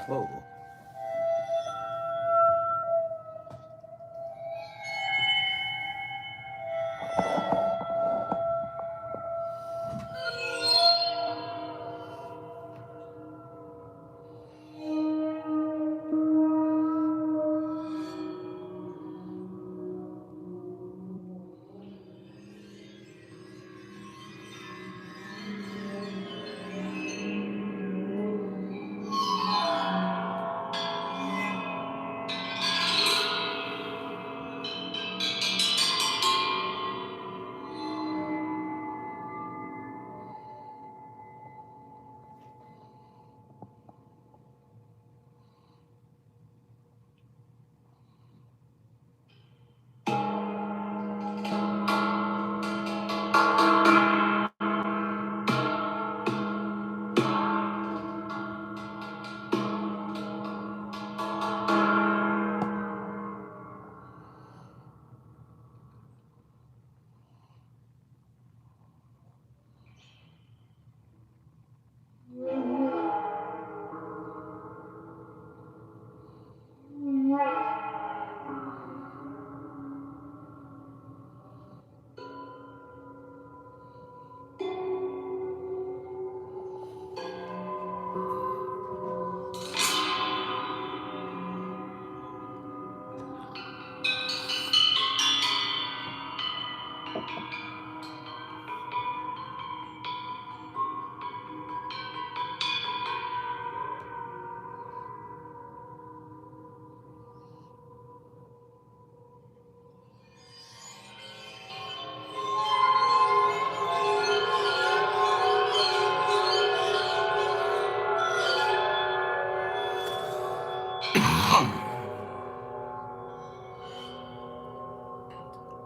Whoa.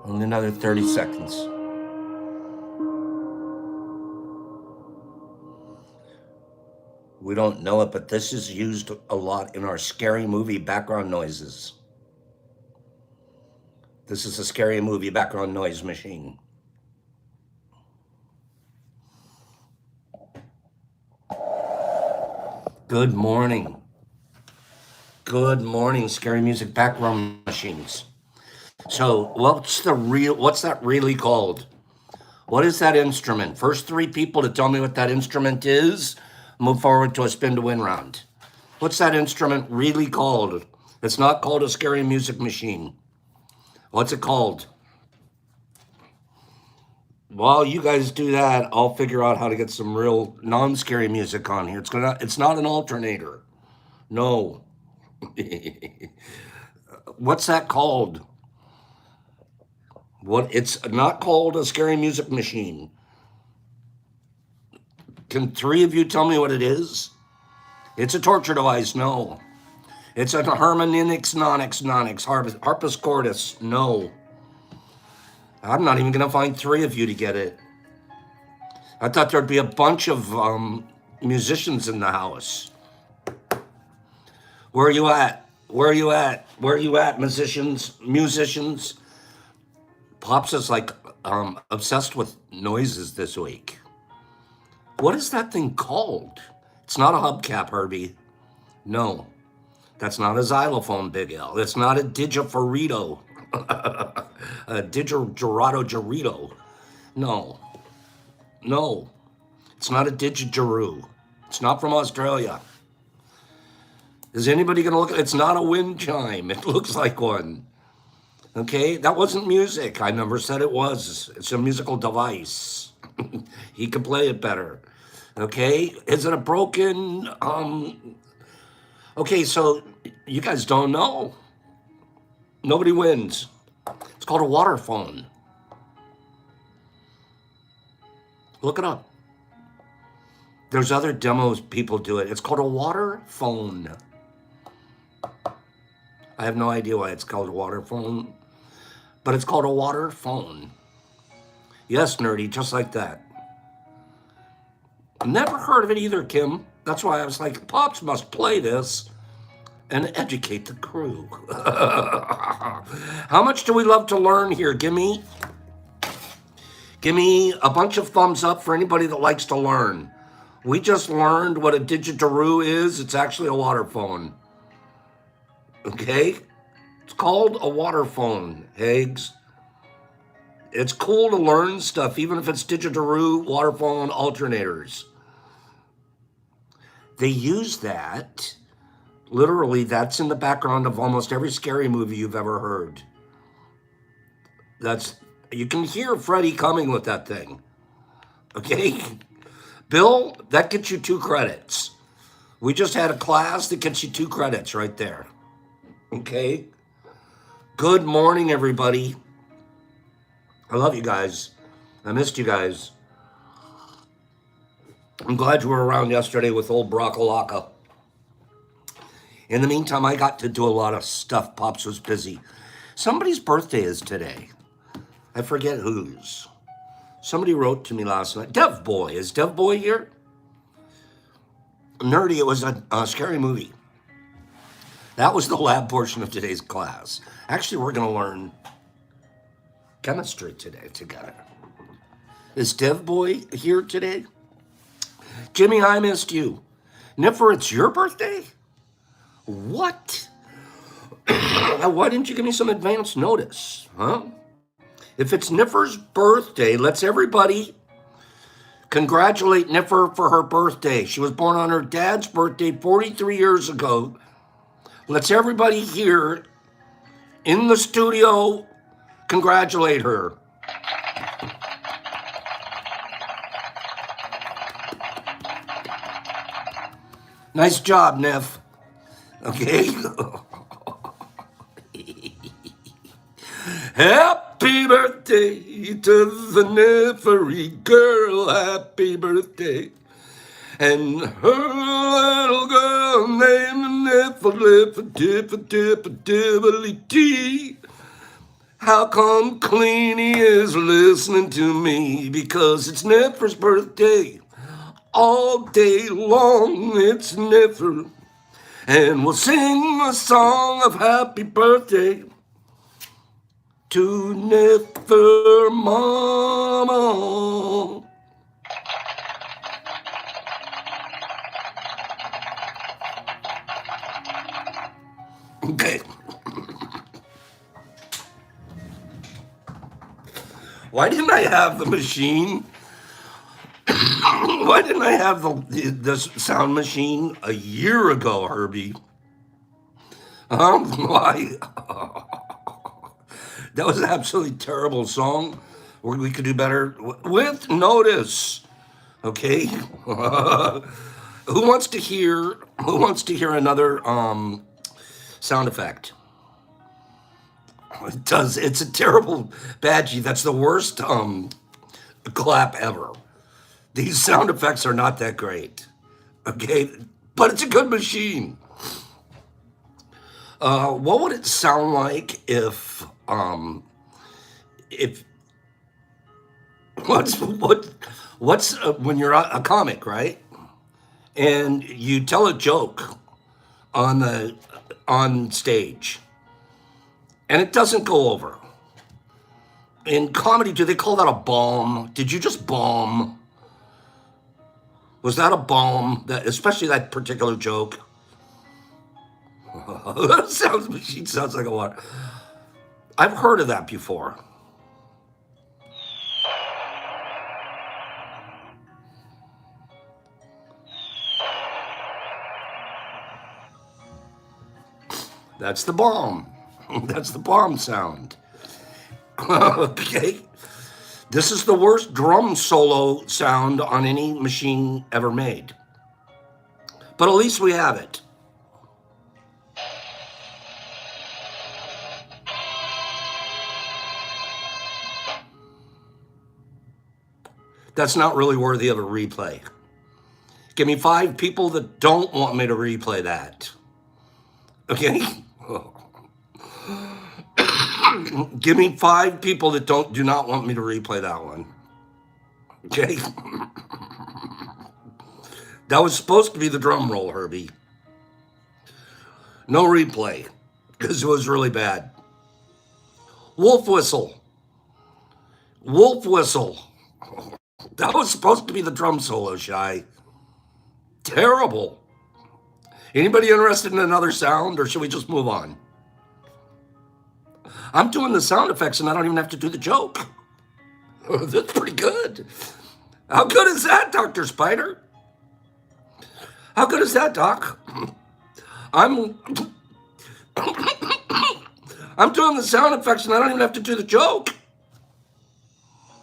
Only another 30 seconds. We don't know it, but this is used a lot in our scary movie background noises. This is a scary movie background noise machine. Good morning. Good morning, scary music background machines. So, what's that really called? What is that instrument? First three people to tell me what that instrument is, move forward to a spin to win round. What's that instrument really called? It's not called a scary music machine. What's it called? While you guys do that, I'll figure out how to get some real non-scary music on here. It's not an alternator. No. What's that called? It's not called a scary music machine. Can three of you tell me what it is? It's a torture device. No. It's a harmonix nonix harpus cordis. No. I'm not even gonna find three of you to get it. I thought there'd be a bunch of musicians in the house. Where are you at? Where are you at? Where are you at, musicians? Musicians. Pops is like obsessed with noises this week. What is that thing called? It's not a hubcap, Herbie. No. That's not a xylophone, Big L. It's not a digiferito. A digigerato gerito. No. No. It's not a didgeridoo. It's not from Australia. Is anybody going to look at it? It's not a wind chime. It looks like one. Okay? That wasn't music. I never said it was. It's a musical device. He could play it better. Okay? Is it a broken... Okay, so you guys don't know. Nobody wins. It's called a waterphone. Look it up. There's other demos people do it. It's called a waterphone. I have no idea why it's called a waterphone, but it's called a waterphone. Yes, nerdy, just like that. Never heard of it either, Kim. That's why I was like, Pops must play this and educate the crew. How much do we love to learn here? Give me a bunch of thumbs up for anybody that likes to learn. We just learned what a didgeridoo is. It's actually a waterphone. Okay? It's called a waterphone, Hags. It's cool to learn stuff, even if it's didgeridoo, waterphone, alternators. They use that. Literally, that's in the background of almost every scary movie you've ever heard. That's you can hear Freddy coming with that thing. Okay? Bill, that gets you 2 credits. We just had a class that gets you 2 credits right there. Okay? Good morning, everybody. I love you guys. I missed you guys. I'm glad you were around yesterday with old Brockalaka. In the meantime, I got to do a lot of stuff. Pops was busy. Somebody's birthday is today. I forget whose. Somebody wrote to me last night. Dev Boy. Is Dev Boy here? Nerdy, it was a scary movie. That was the lab portion of today's class. Actually, we're going to learn chemistry today together. Is Dev Boy here today? Jimmy, I missed you. Niffer, it's your birthday? What? Why didn't you give me some advance notice, huh? If it's Niffer's birthday, let's everybody congratulate Niffer for her birthday. She was born on her dad's birthday 43 years ago. Let's everybody here in the studio congratulate her. Nice job, Nif. Okay? Happy birthday to the Niffery girl. Happy birthday. And her little girl named Niffer. How come Cleanie is listening to me? Because it's Niffer's birthday. All day long it's Niffer. And we'll sing a song of happy birthday to Niffer Mama. Okay. Why didn't I have the machine? Why didn't I have the sound machine a year ago, Herbie? Why? That was an absolutely terrible song. We could do better with notice. Okay. Who wants to hear another sound effect? It does. It's a terrible badgie. That's the worst clap ever. These sound effects are not that great. Okay, but it's a good machine. What would it sound like if what's when you're a comic, right? And you tell a joke on stage, and it doesn't go over. In comedy, do they call that a bomb? Did you just bomb? Was that a bomb? Especially that particular joke. Machine sounds like a what? I've heard of that before. That's the bomb. That's the bomb sound. Okay. This is the worst drum solo sound on any machine ever made. But at least we have it. That's not really worthy of a replay. Give me 5 people that don't want me to replay that. Okay? Give me 5 people that do not want me to replay that one. Okay? That was supposed to be the drum roll, Herbie. No replay, because it was really bad. Wolf whistle. Wolf whistle. That was supposed to be the drum solo, Shy. Terrible. Anybody interested in another sound, or should we just move on? I'm doing the sound effects and I don't even have to do the joke. That's pretty good. How good is that, Dr. Spider? How good is that, Doc? I'm I'm doing the sound effects and I don't even have to do the joke.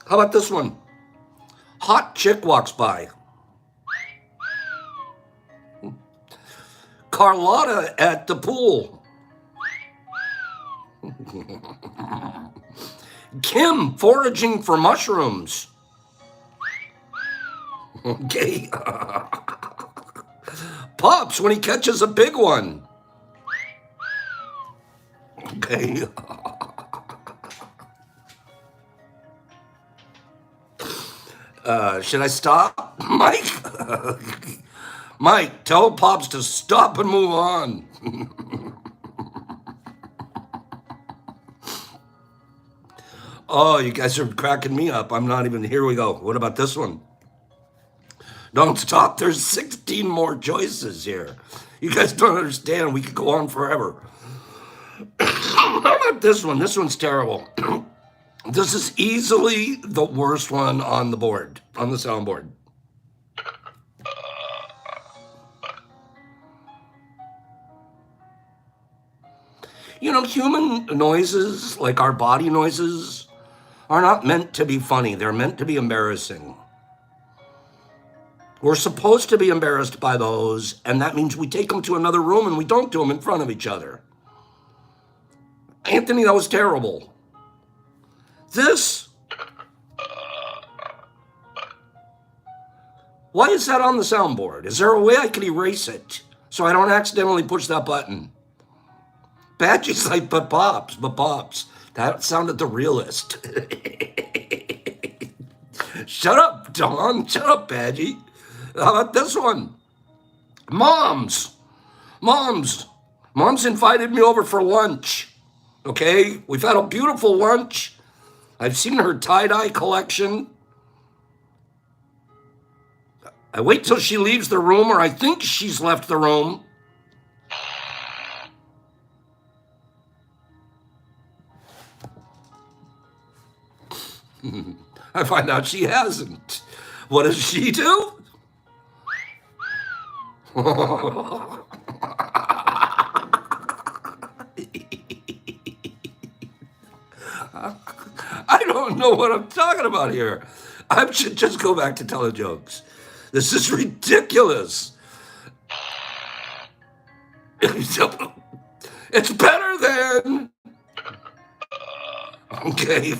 How about this one? Hot chick walks by. Carlotta at the pool. Kim foraging for mushrooms. Okay. Pops when he catches a big one. Okay. Should I stop, Mike? Mike, tell Pops to stop and move on. Oh, you guys are cracking me up. I'm not even, here we go. What about this one? Don't stop. There's 16 more choices here. You guys don't understand. We could go on forever. How about this one? This one's terrible. This is easily the worst one on the board, on the soundboard. You know, human noises, like our body noises, are not meant to be funny. They're meant to be embarrassing. We're supposed to be embarrassed by those, and that means we take them to another room and we don't do them in front of each other. Anthony, that was terrible. This, why is that on the soundboard? Is there a way I can erase it so I don't accidentally push that button? Badgie's like, but Pops. That sounded the realest. Shut up, Dawn. Shut up, Badgie. How about this one? Moms invited me over for lunch. Okay, we've had a beautiful lunch. I've seen her tie-dye collection. I wait till she leaves the room, or I think she's left the room. I find out she hasn't. What does she do? I don't know what I'm talking about here. I should just go back to telling jokes. This is ridiculous. It's better than... Okay.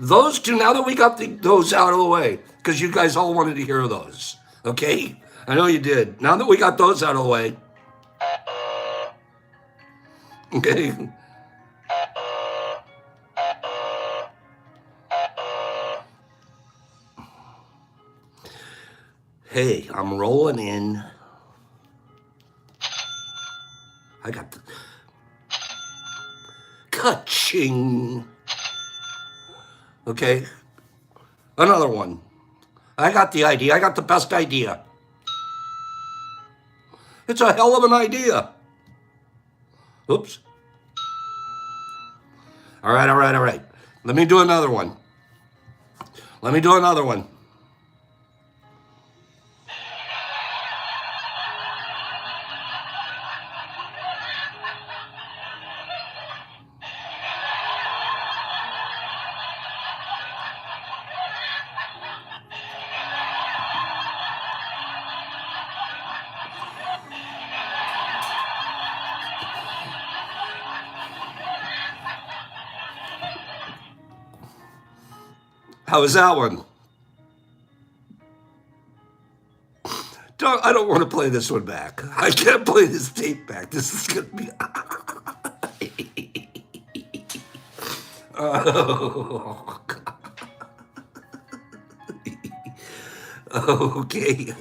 Those two, now that we got those out of the way, because you guys all wanted to hear those. Okay? I know you did. Now that we got those out of the way. Okay? Hey, I'm rolling in. I got the... Ka-ching. Okay? Another one. I got the idea. I got the best idea. It's a hell of an idea. Oops. All right. Let me do another one. How was that one? I don't want to play this one back. I can't play this tape back. This is going to be... Oh, okay.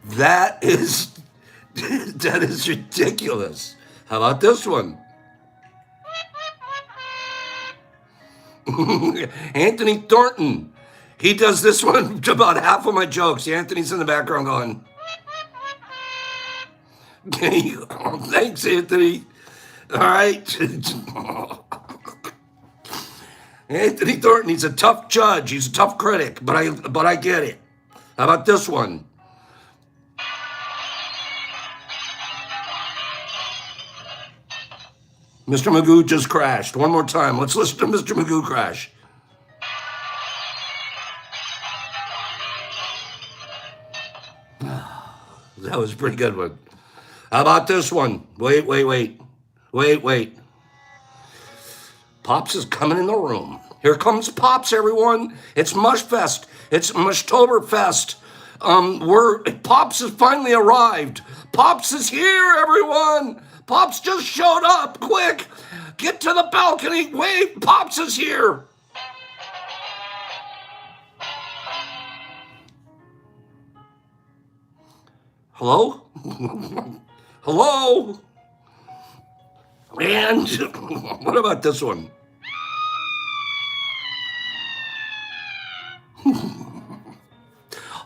That is ridiculous. How about this one? Anthony Thornton. He does this one to about half of my jokes. Anthony's in the background going. Thanks, Anthony. All right. Anthony Thornton, he's a tough judge. He's a tough critic, but I get it. How about this one? Mr. Magoo just crashed. One more time. Let's listen to Mr. Magoo crash. That was a pretty good one. How about this one? Wait. Pops is coming in the room. Here comes Pops, everyone. It's Mush Fest. It's Mushtoberfest. Pops has finally arrived. Pops is here, everyone. Pops just showed up. Quick, get to the balcony. Wait, Pops is here. Hello? Hello? And what about this one?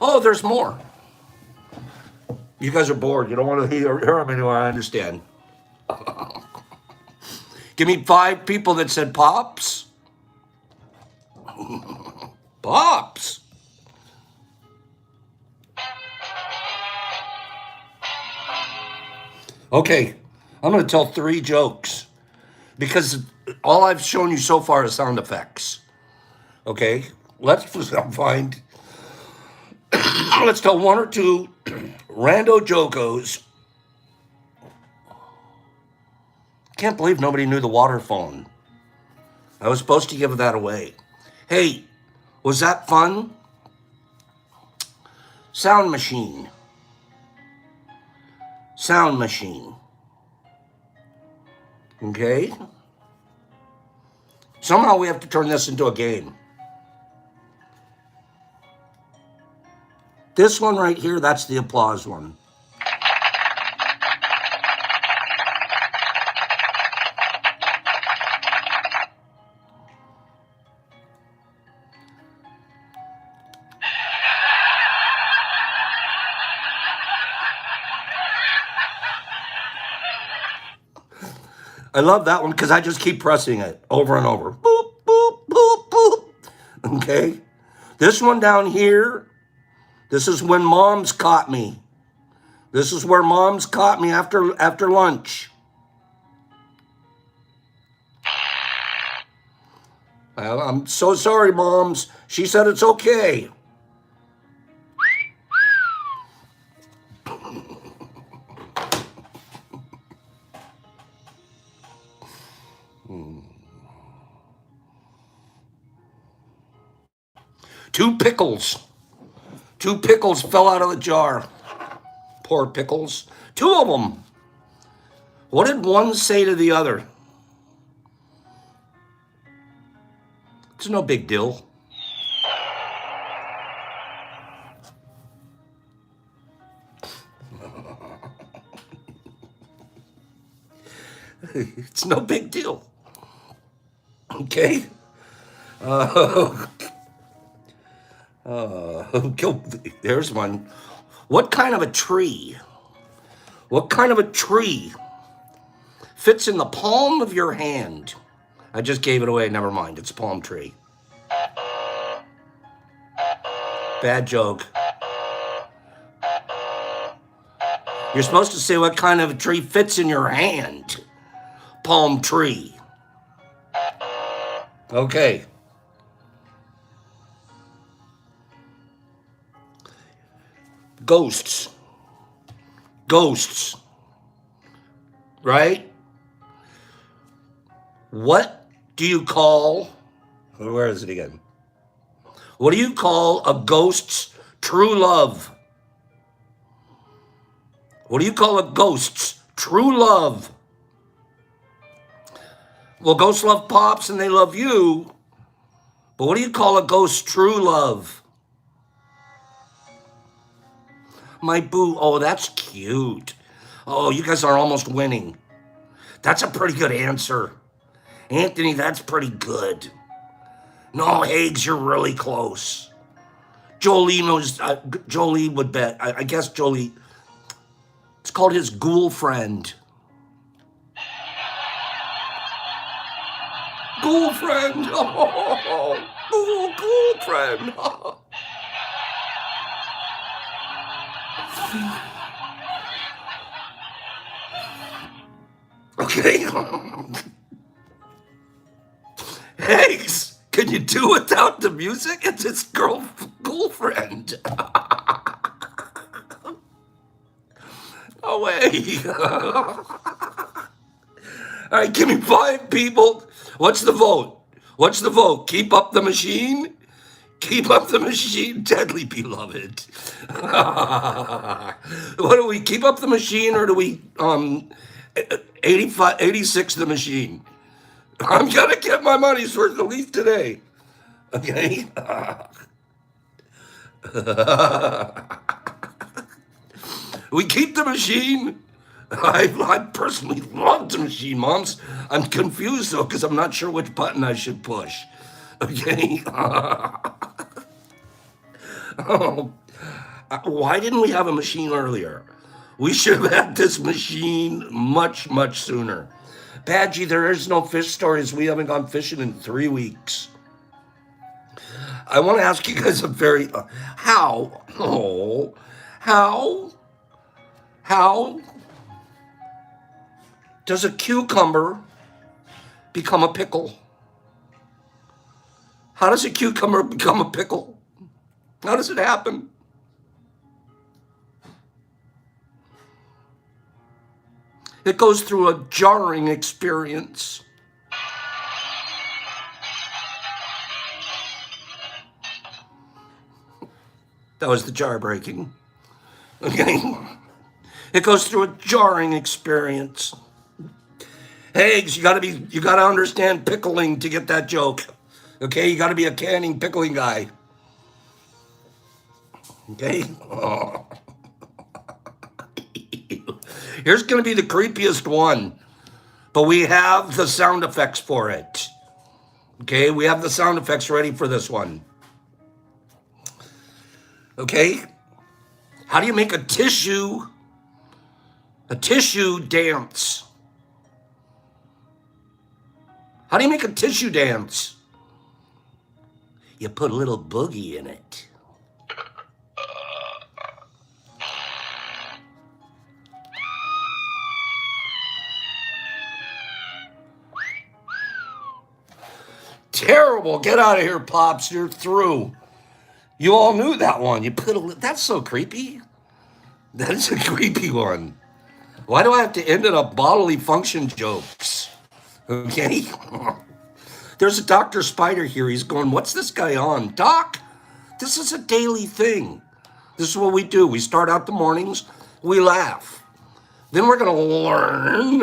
Oh, there's more. You guys are bored. You don't want to hear them anymore. I understand. Give me 5 people that said Pops. Pops. Okay, I'm going to tell 3 jokes because all I've shown you so far is sound effects. Okay, let's find. Let's tell 1 or 2 rando jokos. Can't believe nobody knew the waterphone. I was supposed to give that away. Hey, was that fun? Sound machine. Sound machine. Okay? Somehow we have to turn this into a game. This one right here, that's the applause one. I love that one because I just keep pressing it over and over. Boop, boop, boop, boop. Okay? This one down here, this is when Mom's caught me. This is where Mom's caught me after lunch. I'm so sorry, Moms. She said it's okay. Two pickles fell out of the jar. Poor pickles. 2 of them. What did one say to the other? It's no big deal. It's no big deal. Okay? There's one. What kind of a tree fits in the palm of your hand? I just gave it away. Never mind. It's a palm tree. Bad joke. You're supposed to say what kind of a tree fits in your hand. Palm tree. Okay. Ghosts. Right? What do you call, where is it again? What do you call a ghost's true love? What do you call a ghost's true love? Well, ghosts love Pops and they love you, but what do you call a ghost's true love? My boo. Oh, that's cute. Oh, you guys are almost winning. That's a pretty good answer. Anthony, that's pretty good. No, Hags, you're really close. Jolie would bet. I guess Jolie. It's called his ghoul friend. Ghoul friend. Ghoul friend. Okay. Eggs, can you do without the music? It's his girlfriend. No way. All right, give me 5 people. What's the vote? What's the vote? Keep up the machine? Keep up the machine, deadly beloved. What do we keep up the machine, or do we 86 the machine? I'm gonna get my money's worth at least today. Okay. We keep the machine. I personally love the machine, moms. I'm confused though because I'm not sure which button I should push. Okay. Oh, why didn't we have a machine earlier? We should have had this machine much, much sooner. Badgie, there is no fish stories. We haven't gone fishing in 3 weeks. I want to ask you guys a very how does a cucumber become a pickle? How does a cucumber become a pickle? How does it happen? It goes through a jarring experience. That was the jar breaking. Okay. It goes through a jarring experience. Eggs, you gotta understand pickling to get that joke. Okay, you gotta be a canning pickling guy. Okay. Oh. Here's gonna be the creepiest one, but we have the sound effects for it. Okay, we have the sound effects ready for this one. Okay, how do you make a tissue dance? How do you make a tissue dance? You put a little boogie in it. Terrible. Get out of here, Pops. You're through. You all knew that one. That's so creepy. That's a creepy one. Why do I have to end it up bodily function jokes? Okay. There's a Dr. Spider here. He's going, what's this guy on? Doc, this is a daily thing. This is what we do. We start out the mornings, we laugh. Then we're going to learn.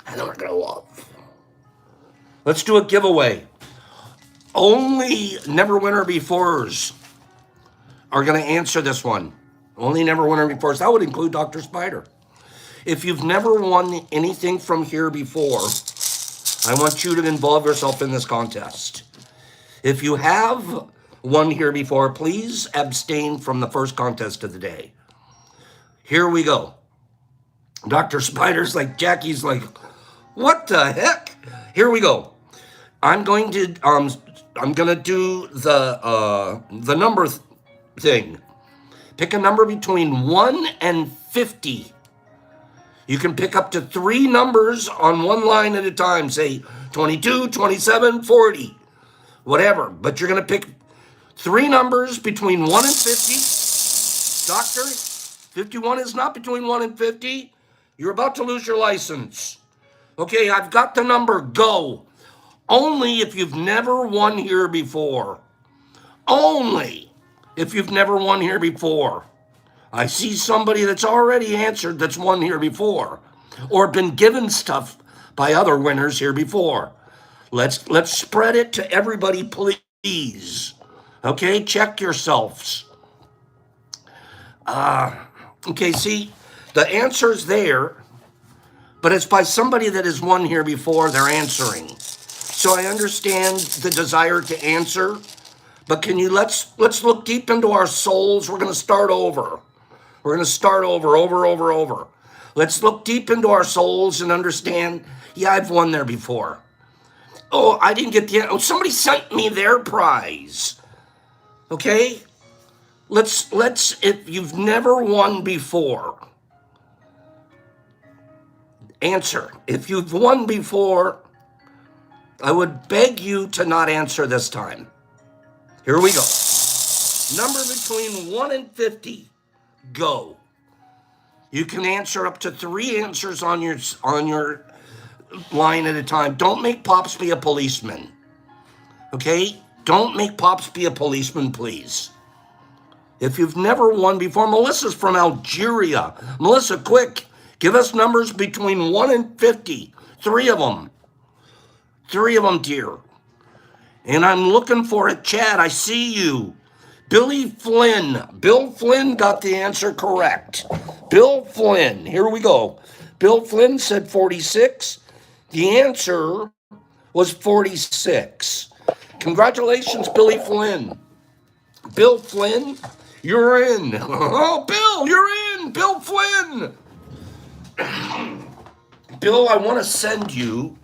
And then we're going to love. Let's do a giveaway. Only Neverwinter Befores are going to answer this one. Only Neverwinter Befores. That would include Dr. Spider. If you've never won anything from here before, I want you to involve yourself in this contest. If you have won here before, please abstain from the first contest of the day. Here we go. Dr. Spider's like, Jackie's like, what the heck? Here we go. I'm going to do the number thing. Pick a number between 1 and 50. You can pick up to 3 numbers on one line at a time. Say 22, 27, 40, whatever. But you're going to pick 3 numbers between 1 and 50. Doctor, 51 is not between 1 and 50. You're about to lose your license. Okay, I've got the number. Go. Only if you've never won here before. Only if you've never won here before. I see somebody that's already answered that's won here before or been given stuff by other winners here before. Let's spread it to everybody, please. Okay, check yourselves. Okay, see, the answer's there, but it's by somebody that has won here before they're answering. So I understand the desire to answer, but can you let's look deep into our souls. We're going to start over. We're going to start over. Let's look deep into our souls and understand, yeah, I've won there before. Oh, I didn't get the, oh, somebody sent me their prize. Okay? Let's, if you've never won before, answer. If you've won before, I would beg you to not answer this time. Here we go. Number between 1 and 50. Go. You can answer up to 3 answers on your line at a time. Don't make Pops be a policeman. Okay? Don't make Pops be a policeman, please. If you've never won before, Melissa's from Algeria. Melissa, quick. Give us numbers between 1 and 50. 3 of them. 3 of them, dear. And I'm looking for it, Chad. I see you. Billy Flynn. Bill Flynn got the answer correct. Bill Flynn. Here we go. Bill Flynn said 46. The answer was 46. Congratulations, Billy Flynn. Bill Flynn, you're in. Oh, Bill, you're in. Bill Flynn. Bill, I want to send you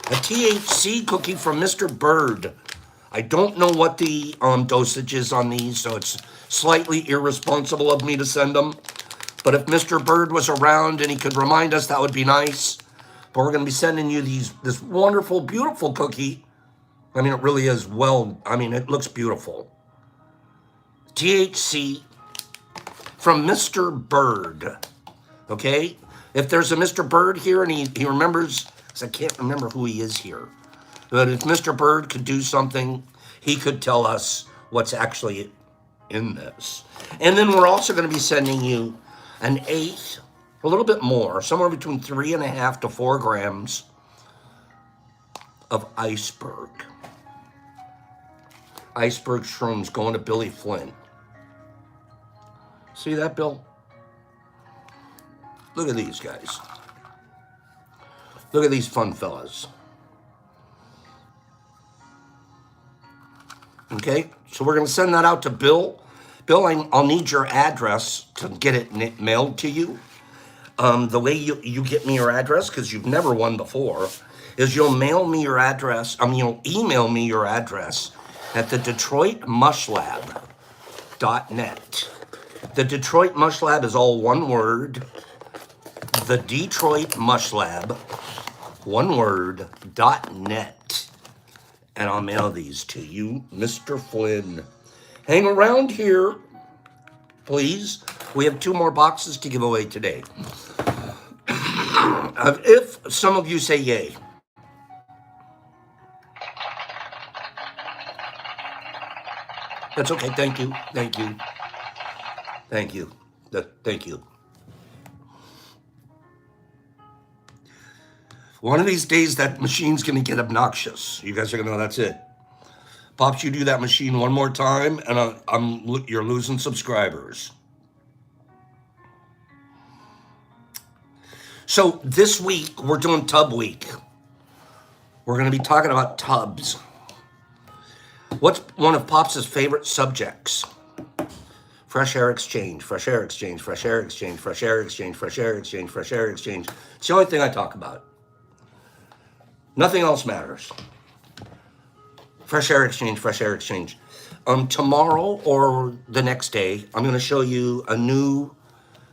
a THC cookie from Mr. Bird. I don't know what the dosage is on these, so it's slightly irresponsible of me to send them. But if Mr. Bird was around and he could remind us, that would be nice. But we're going to be sending you this wonderful, beautiful cookie. I mean, it really is it looks beautiful. THC from Mr. Bird. Okay? If there's a Mr. Bird here and he remembers, because I can't remember who he is here. But if Mr. Bird could do something, he could tell us what's actually in this. And then we're also going to be sending you an 8, a little bit more, somewhere between 3.5 to 4 grams of iceberg. Iceberg shrooms going to Billy Flynn. See that, Bill? Look at these guys. Look at these fun fellas. Okay, so we're going to send that out to Bill. Bill, I'll need your address to get it mailed to you. The way you get me your address, because you've never won before, is you'll mail me your address. You'll email me your address at the DetroitMushLab.net. The Detroit Mush Lab is all one word. The Detroit Mush Lab, one word, .net. And I'll mail these to you, Mr. Flynn. Hang around here, please. We have 2 more boxes to give away today. If some of you say yay. That's okay. Thank you. Thank you. Thank you. Thank you. One of these days, that machine's going to get obnoxious. You guys are going to know that's it. Pops, you do that machine one more time, and you're losing subscribers. So this week, we're doing Tub Week. We're going to be talking about tubs. What's one of Pops' favorite subjects? Fresh air exchange, fresh air exchange, fresh air exchange, fresh air exchange, fresh air exchange, fresh air exchange. It's the only thing I talk about. Nothing else matters. Fresh air exchange, fresh air exchange. Tomorrow or the next day, I'm going to show you a new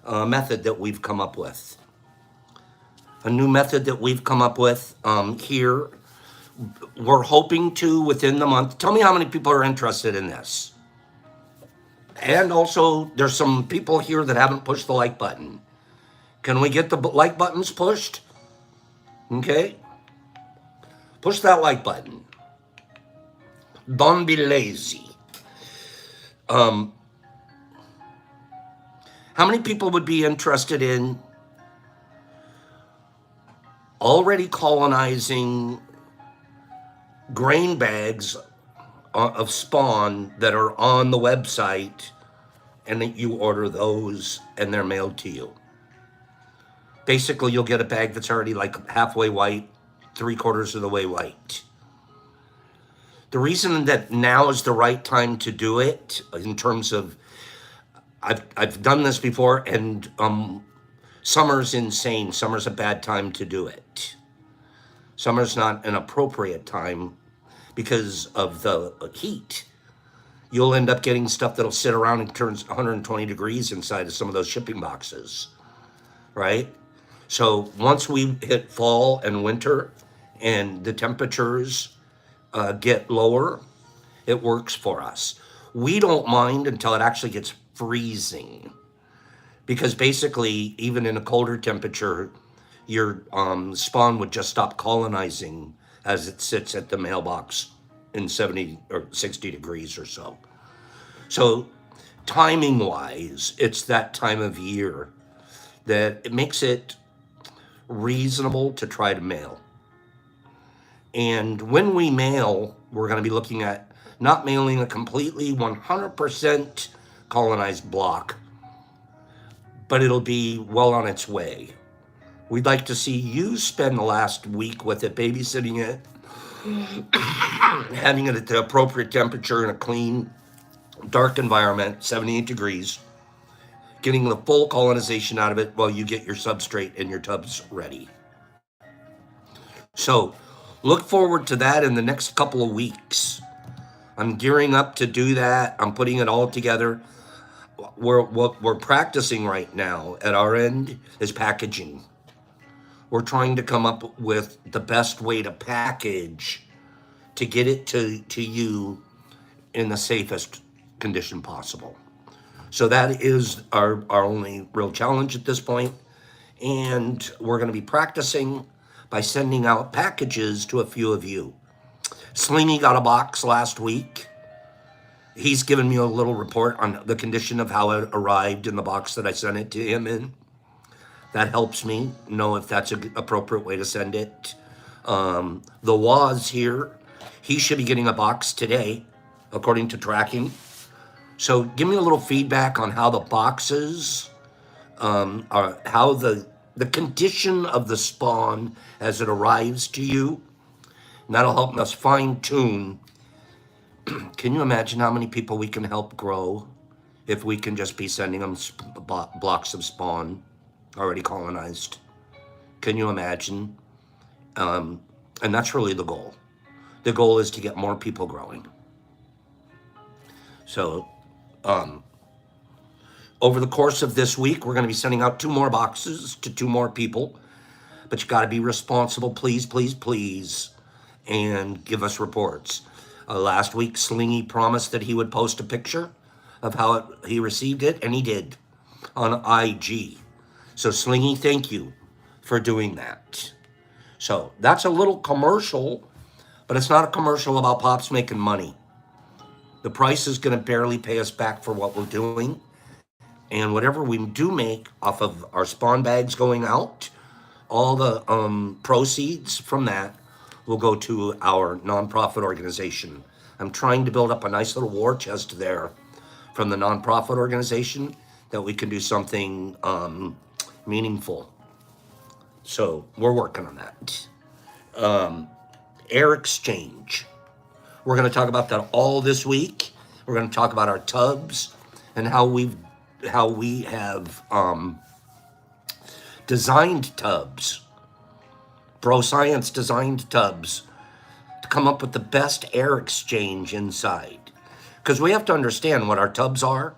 method that we've come up with. A new method that we've come up with here. We're hoping to, within the month, tell me how many people are interested in this. And also, there's some people here that haven't pushed the like button. Can we get the like buttons pushed? Okay. Push that like button. Don't be lazy. How many people would be interested in already colonizing grain bags of spawn that are on the website, and that you order those and they're mailed to you? Basically, you'll get a bag that's already like halfway white, 3/4 of the way white. The reason that now is the right time to do it, in terms of I've done this before, and summer's insane. Summer's a bad time to do it. Summer's not an appropriate time because of the heat. You'll end up getting stuff that'll sit around and turns 120 degrees inside of some of those shipping boxes, right? So once we hit fall and winter and the temperatures get lower, it works for us. We don't mind until it actually gets freezing, because basically, even in a colder temperature, your spawn would just stop colonizing as it sits at the mailbox in 70 or 60 degrees or so. So, timing wise, it's that time of year that it makes it reasonable to try to mail. And when we mail, we're going to be looking at not mailing a completely 100% colonized block, but it'll be well on its way. We'd like to see you spend the last week with it, babysitting it, having it at the appropriate temperature in a clean, dark environment, 78 degrees, getting the full colonization out of it while you get your substrate and your tubs ready. So look forward to that in the next couple of weeks. I'm gearing up to do that. I'm putting it all together. What we're practicing right now at our end is packaging. We're trying to come up with the best way to package to get it to you in the safest condition possible. So that is our only real challenge at this point. And we're going to be practicing by sending out packages to a few of you. Slingy got a box last week. He's given me a little report on the condition of how it arrived in the box that I sent it to him in. That helps me know if that's an appropriate way to send it. The Waz here, he should be getting a box today, according to tracking. So give me a little feedback on how the boxes are, how the condition of the spawn as it arrives to you. And that'll help us fine tune. Can you imagine how many people we can help grow if we can just be sending them blocks of spawn already colonized? Can you imagine? And that's really the goal. The goal is to get more people growing. So over the course of this week, we're going to be sending out 2 more boxes to 2 more people. But you got to be responsible, please, please, please, and give us reports. Last week, Slingy promised that he would post a picture of how he received it, and he did on IG. So Slingy, thank you for doing that. So that's a little commercial, but it's not a commercial about Pops making money. The price is going to barely pay us back for what we're doing. And whatever we do make off of our spawn bags going out, all the proceeds from that will go to our nonprofit organization. I'm trying to build up a nice little war chest there from the nonprofit organization that we can do something meaningful. So we're working on that. Air exchange. We're going to talk about that all this week. We're going to talk about our tubs and how we have designed tubs. Bro Science designed tubs to come up with the best air exchange inside. Because we have to understand what our tubs are.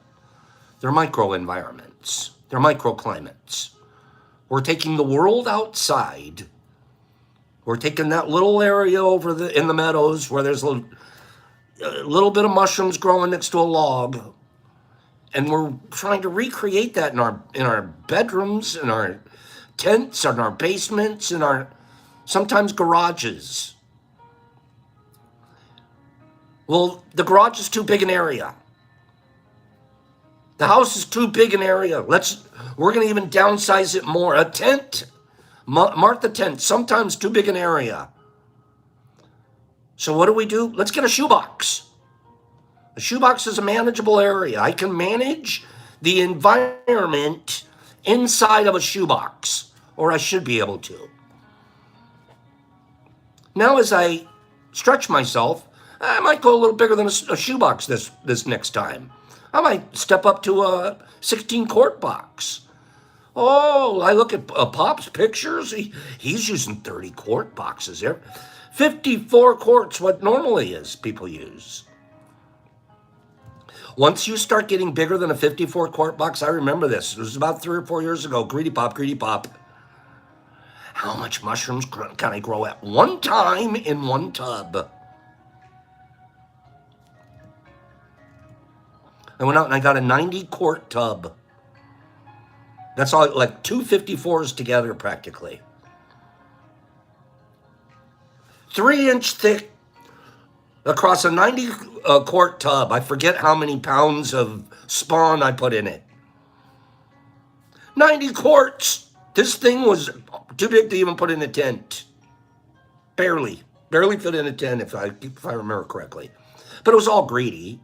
They're microenvironments. They're microclimates. We're taking the world outside. We're taking that little area over in the meadows where there's a little bit of mushrooms growing next to a log. And we're trying to recreate that in our bedrooms, in our tents, in our basements, in our sometimes garages. Well, the garage is too big an area. The house is too big an area. We're going to even downsize it more. A tent, mark the tent, sometimes too big an area. So what do? Let's get a shoebox. A shoebox is a manageable area. I can manage the environment inside of a shoebox, or I should be able to. Now, as I stretch myself, I might go a little bigger than a shoebox this next time. I might step up to a 16 quart box. Oh, I look at Pop's pictures. He's using 30 quart boxes there. 54 quarts, what normally is people use. Once you start getting bigger than a 54 quart box, I remember this. It was about 3 or 4 years ago. Greedy Pop, Greedy Pop. How much mushrooms can I grow at one time in one tub? I went out and I got a 90 quart tub. That's all, like two 54s together practically. 3-inch thick across a 90 quart tub. I forget how many pounds of spawn I put in it. 90 quarts. This thing was too big to even put in a tent. Barely fit in a tent if I remember correctly. But it was all greedy.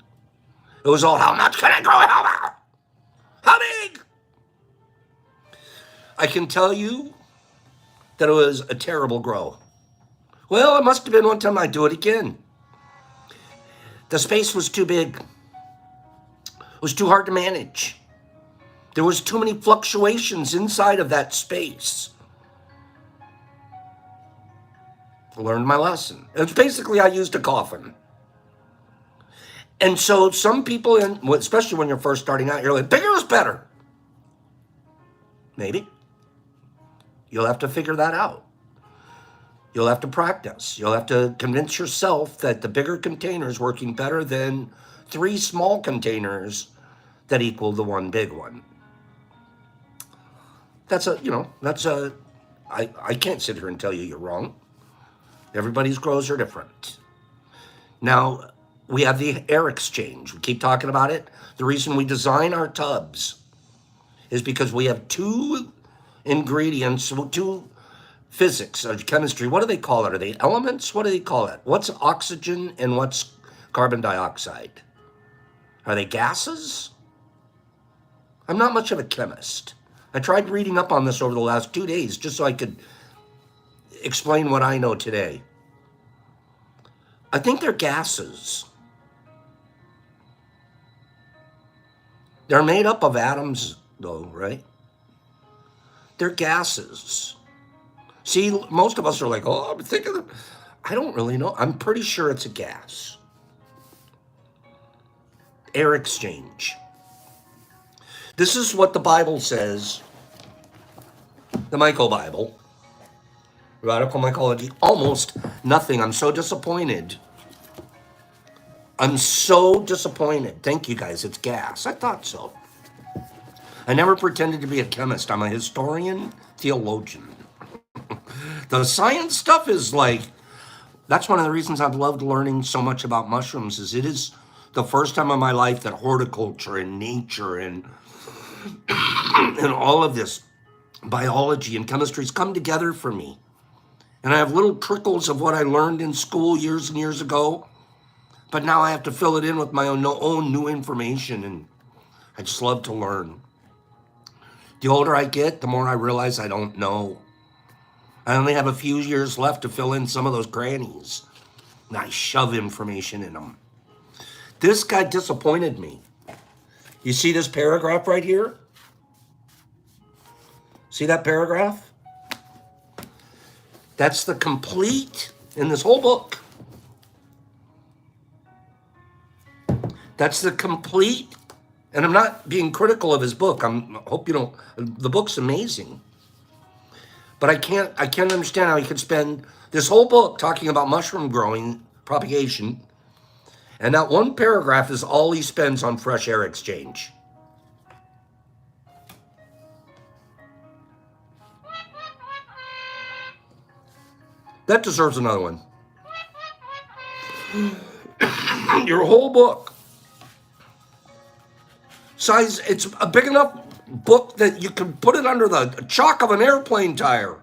It was all, how much can I grow? How big? I can tell you that it was a terrible grow. Well, it must have been one time I'd do it again. The space was too big. It was too hard to manage. There was too many fluctuations inside of that space. I learned my lesson. It's basically I used a coffin. And so some people, especially when you're first starting out, you're like, bigger is better. Maybe. You'll have to figure that out. You'll have to practice. You'll have to convince yourself that the bigger container is working better than 3 small containers that equal the one big one. I can't sit here and tell you you're wrong. Everybody's grows are different. Now, we have the air exchange. We keep talking about it. The reason we design our tubs is because we have 2 ingredients, 2 physics or chemistry. What do they call it? Are they elements? What do they call it? What's oxygen and what's carbon dioxide? Are they gases? I'm not much of a chemist. I tried reading up on this over the last 2 days just so I could explain what I know today. I think they're gases. They're made up of atoms, though, right? They're gases. See, most of us are like, oh, I'm thinking, I don't really know. I'm pretty sure it's a gas. Air exchange. This is what the Bible says, the Michael Bible, Radical Mycology, almost nothing. I'm so disappointed. I'm so disappointed. Thank you guys, it's gas. I thought so. I never pretended to be a chemist. I'm a historian, theologian. The science stuff is like, that's one of the reasons I've loved learning so much about mushrooms is it is the first time in my life that horticulture and nature and all of this biology and chemistry's come together for me. And I have little trickles of what I learned in school years and years ago, but now I have to fill it in with my own new information, and I just love to learn. The older I get, the more I realize I don't know. I only have a few years left to fill in some of those crannies, and I shove information in them. This guy disappointed me. You see this paragraph right here? See that paragraph? That's the complete, in this whole book, that's the complete, and I'm not being critical of his book. I hope you don't, the book's amazing. But I can't understand how he could spend this whole book talking about mushroom growing, propagation, and that one paragraph is all he spends on fresh air exchange. That deserves another one. Your whole book. Size, it's a big enough book that you can put it under the chalk of an airplane tire.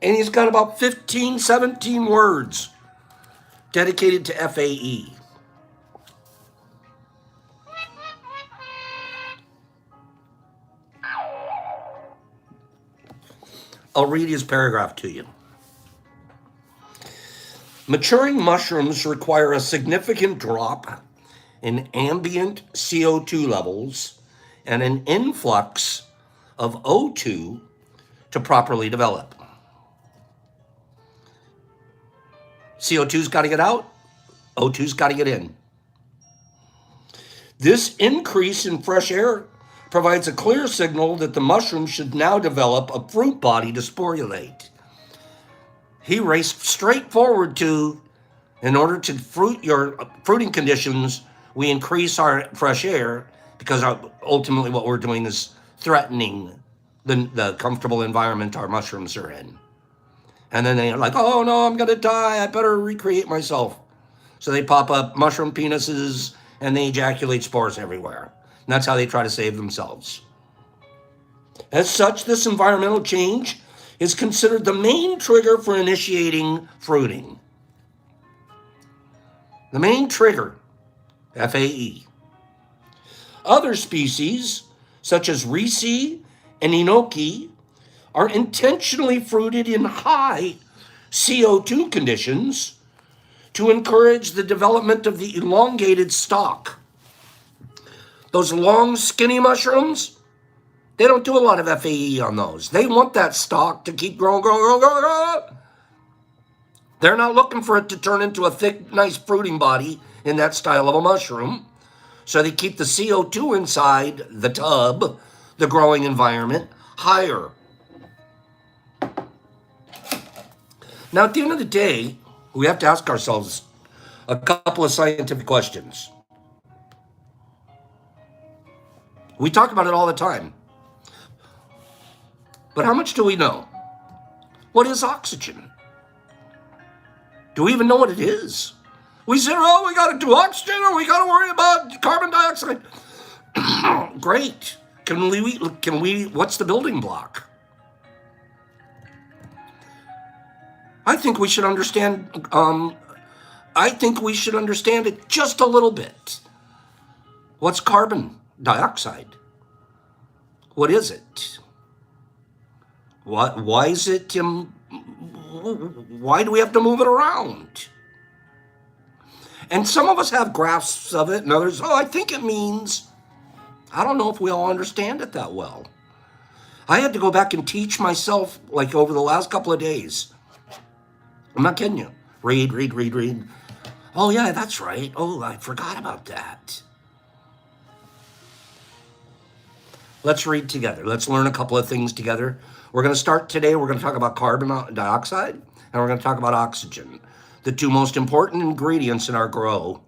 And he's got about 15, 17 words dedicated to FAE. I'll read his paragraph to you. Maturing mushrooms require a significant drop in ambient CO2 levels and an influx of O2 to properly develop. CO2's got to get out, O2's got to get in. This increase in fresh air provides a clear signal that the mushroom should now develop a fruit body to sporulate. He raced straight forward to, in order to your fruiting conditions, we increase our fresh air because ultimately what we're doing is threatening the comfortable environment our mushrooms are in. And then they're like, oh no, I'm gonna die, I better recreate myself. So they pop up mushroom penises and they ejaculate spores everywhere. And that's how they try to save themselves. As such, this environmental change is considered the main trigger for initiating fruiting. The main trigger, FAE. Other species, such as Ricci and Enoki, are intentionally fruited in high CO2 conditions to encourage the development of the elongated stalk. Those long, skinny mushrooms, they don't do a lot of FAE on those. They want that stalk to keep growing. They're not looking for it to turn into a thick, nice fruiting body in that style of a mushroom. So they keep the CO2 inside the tub, the growing environment, higher. Now, at the end of the day, we have to ask ourselves a couple of scientific questions. We talk about it all the time. But how much do we know? What is oxygen? Do we even know what it is? We say, oh, we got to do oxygen or we got to worry about carbon dioxide. Great. Can we, what's the building block? I think we should understand it just a little bit. What's carbon dioxide? What is it? Why is it, why do we have to move it around? And some of us have grasps of it and others, I think it means, I don't know if we all understand it that well. I had to go back and teach myself like over the last couple of days. I'm not kidding you. Read. Oh yeah, that's right. Oh, I forgot about that. Let's read together. Let's learn a couple of things together. We're going to start today. We're going to talk about carbon dioxide and we're going to talk about oxygen, the two most important ingredients in our grow,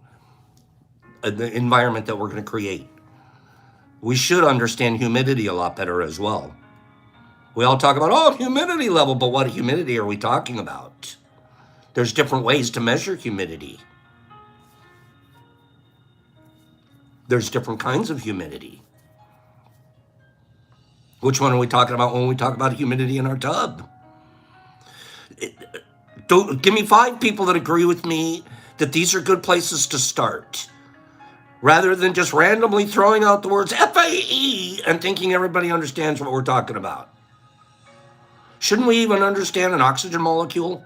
the environment that we're going to create. We should understand humidity a lot better as well. We all talk about, humidity level, but what humidity are we talking about? There's different ways to measure humidity. There's different kinds of humidity. Which one are we talking about when we talk about humidity in our tub? Give me 5 people that agree with me that these are good places to start, rather than just randomly throwing out the words FAE and thinking everybody understands what we're talking about. Shouldn't we even understand an oxygen molecule?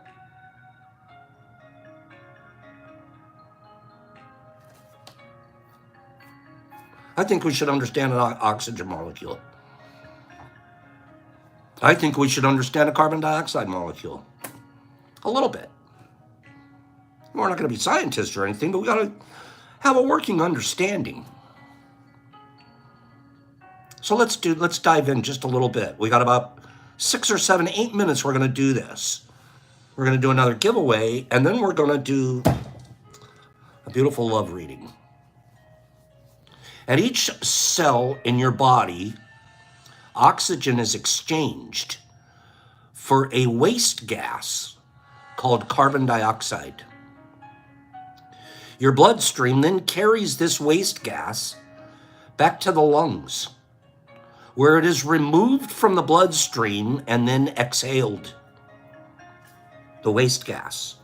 I think we should understand an oxygen molecule. I think we should understand a carbon dioxide molecule. A little bit. We're not going to be scientists or anything, but we got to have a working understanding. So let's dive in just a little bit. We got about 6 or 7, 8 minutes we're going to do this. We're going to do another giveaway, and then we're going to do a beautiful love reading. At each cell in your body, oxygen is exchanged for a waste gas called carbon dioxide. Your bloodstream then carries this waste gas back to the lungs, where it is removed from the bloodstream and then exhaled. The waste gas.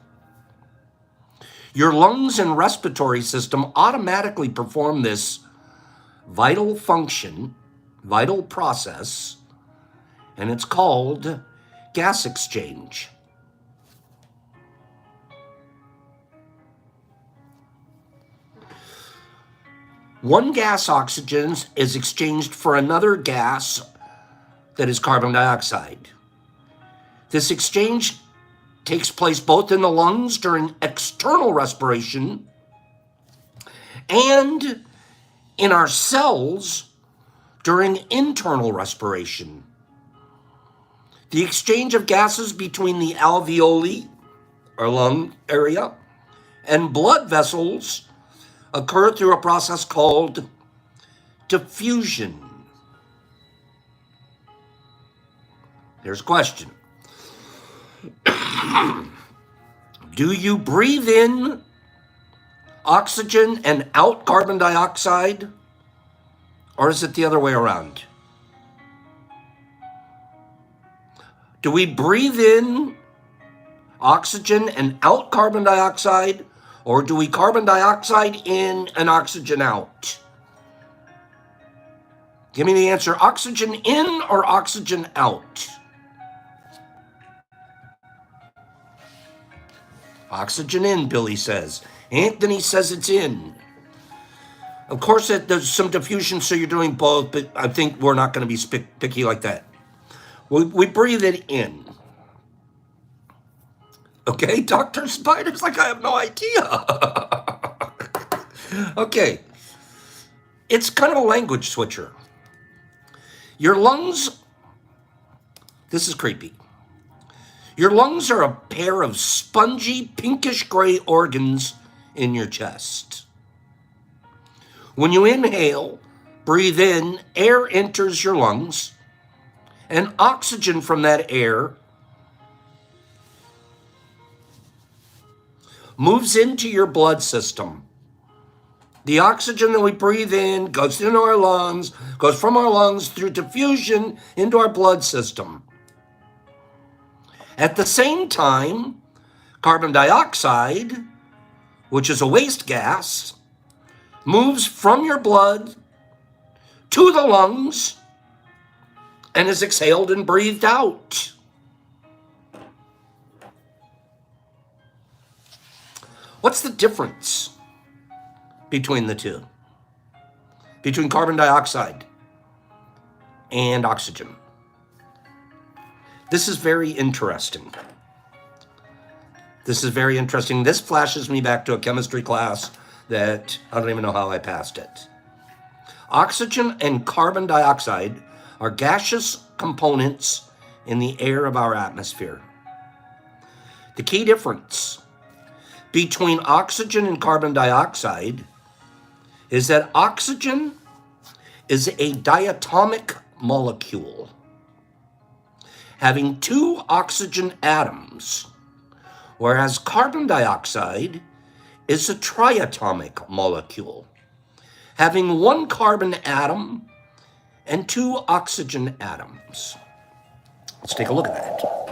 Your lungs and respiratory system automatically perform this vital function, vital process, and it's called gas exchange. One gas, oxygen, is exchanged for another gas that is carbon dioxide. This exchange takes place both in the lungs during external respiration and in our cells during internal respiration. The exchange of gases between the alveoli, or lung area, and blood vessels occur through a process called diffusion. There's a question. Do you breathe in oxygen and out carbon dioxide, or is it the other way around? Do we breathe in oxygen and out carbon dioxide, or do we carbon dioxide in and oxygen out? Give me the answer. Oxygen in or oxygen out? Oxygen in, Billy says. Anthony says it's in. Of course, there's some diffusion, so you're doing both, but I think we're not going to be picky like that. We breathe it in. Okay, Dr. Spider's like, I have no idea. Okay. It's kind of a language switcher. Your lungs, this is creepy. Your lungs are a pair of spongy, pinkish gray organs in your chest. When you inhale, breathe in, air enters your lungs, and oxygen from that air moves into your blood system. The oxygen that we breathe in goes into our lungs, goes from our lungs through diffusion into our blood system. At the same time, carbon dioxide, which is a waste gas, moves from your blood to the lungs and is exhaled and breathed out. What's the difference between the two? Between carbon dioxide and oxygen? This is very interesting. This flashes me back to a chemistry class that I don't even know how I passed it. Oxygen and carbon dioxide are gaseous components in the air of our atmosphere. The key difference between oxygen and carbon dioxide is that oxygen is a diatomic molecule having two oxygen atoms, whereas carbon dioxide is a triatomic molecule having one carbon atom and two oxygen atoms. Let's take a look at that.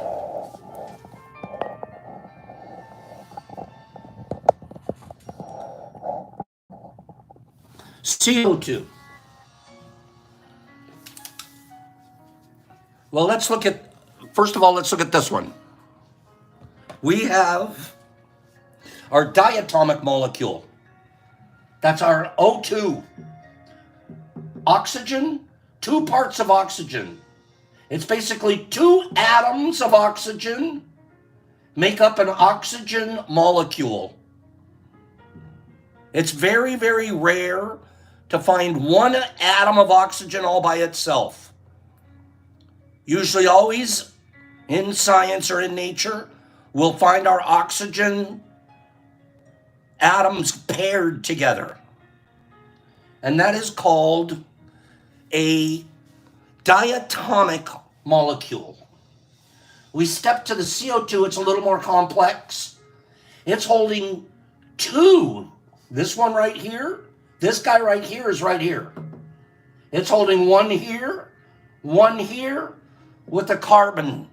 CO2. Well, first of all, let's look at this one. We have our diatomic molecule. That's our O2. Oxygen, two parts of oxygen. It's basically two atoms of oxygen make up an oxygen molecule. It's very, very rare to find one atom of oxygen all by itself. Usually always in science or in nature, we'll find our oxygen atoms paired together. And that is called a diatomic molecule. We step to the CO2, it's a little more complex. It's holding two. This one right here, this guy right here is right here. It's holding one here with a carbon.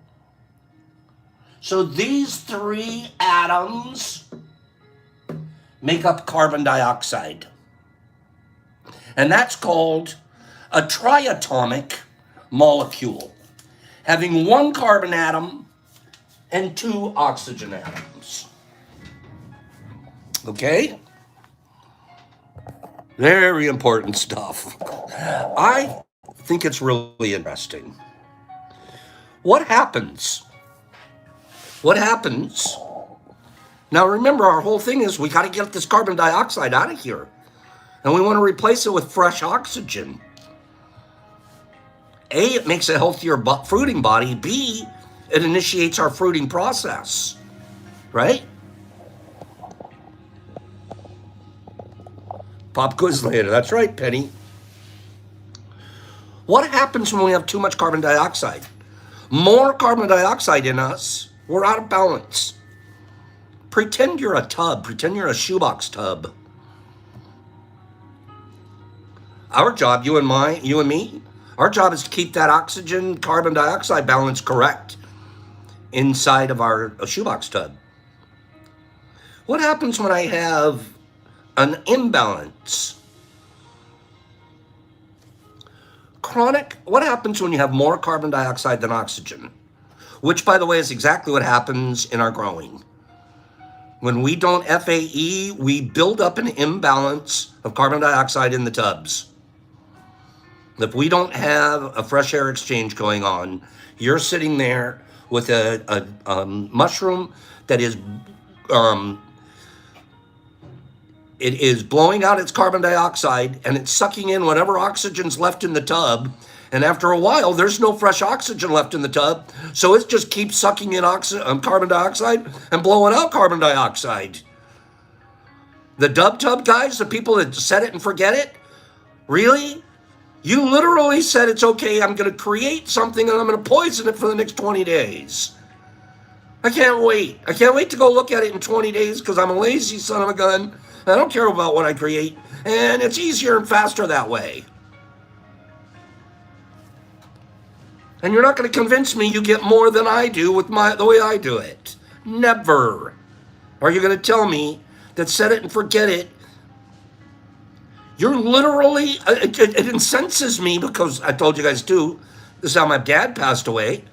So these three atoms make up carbon dioxide. And that's called a triatomic molecule, having one carbon atom and two oxygen atoms. Okay? Very important stuff. I think it's really interesting. What happens? What happens? Now remember, our whole thing is we got to get this carbon dioxide out of here. And we want to replace it with fresh oxygen. A, it makes a healthier fruiting body. B, it initiates our fruiting process. Right? Pop quiz later. That's right, Penny. What happens when we have too much carbon dioxide? More carbon dioxide in us, we're out of balance. Pretend you're a tub. Pretend you're a shoebox tub. Our job, you and me, our job is to keep that oxygen carbon dioxide balance correct inside of our shoebox tub. What happens when I have an imbalance? Chronic, what happens when you have more carbon dioxide than oxygen? Which, by the way, is exactly what happens in our growing. When we don't FAE, we build up an imbalance of carbon dioxide in the tubs. If we don't have a fresh air exchange going on, you're sitting there with a mushroom that is it is blowing out its carbon dioxide and it's sucking in whatever oxygen's left in the tub. And after a while, there's no fresh oxygen left in the tub. So it just keeps sucking in carbon dioxide and blowing out carbon dioxide. The dub tub guys, the people that set it and forget it, really? You literally said it's okay, I'm going to create something and I'm going to poison it for the next 20 days. I can't wait. I can't wait to go look at it in 20 days because I'm a lazy son of a gun. I don't care about what I create. And it's easier and faster that way. And you're not going to convince me you get more than I do with the way I do it. Never. Are you going to tell me that set it and forget it? You're literally, it incenses me because I told you guys too, this is how my dad passed away.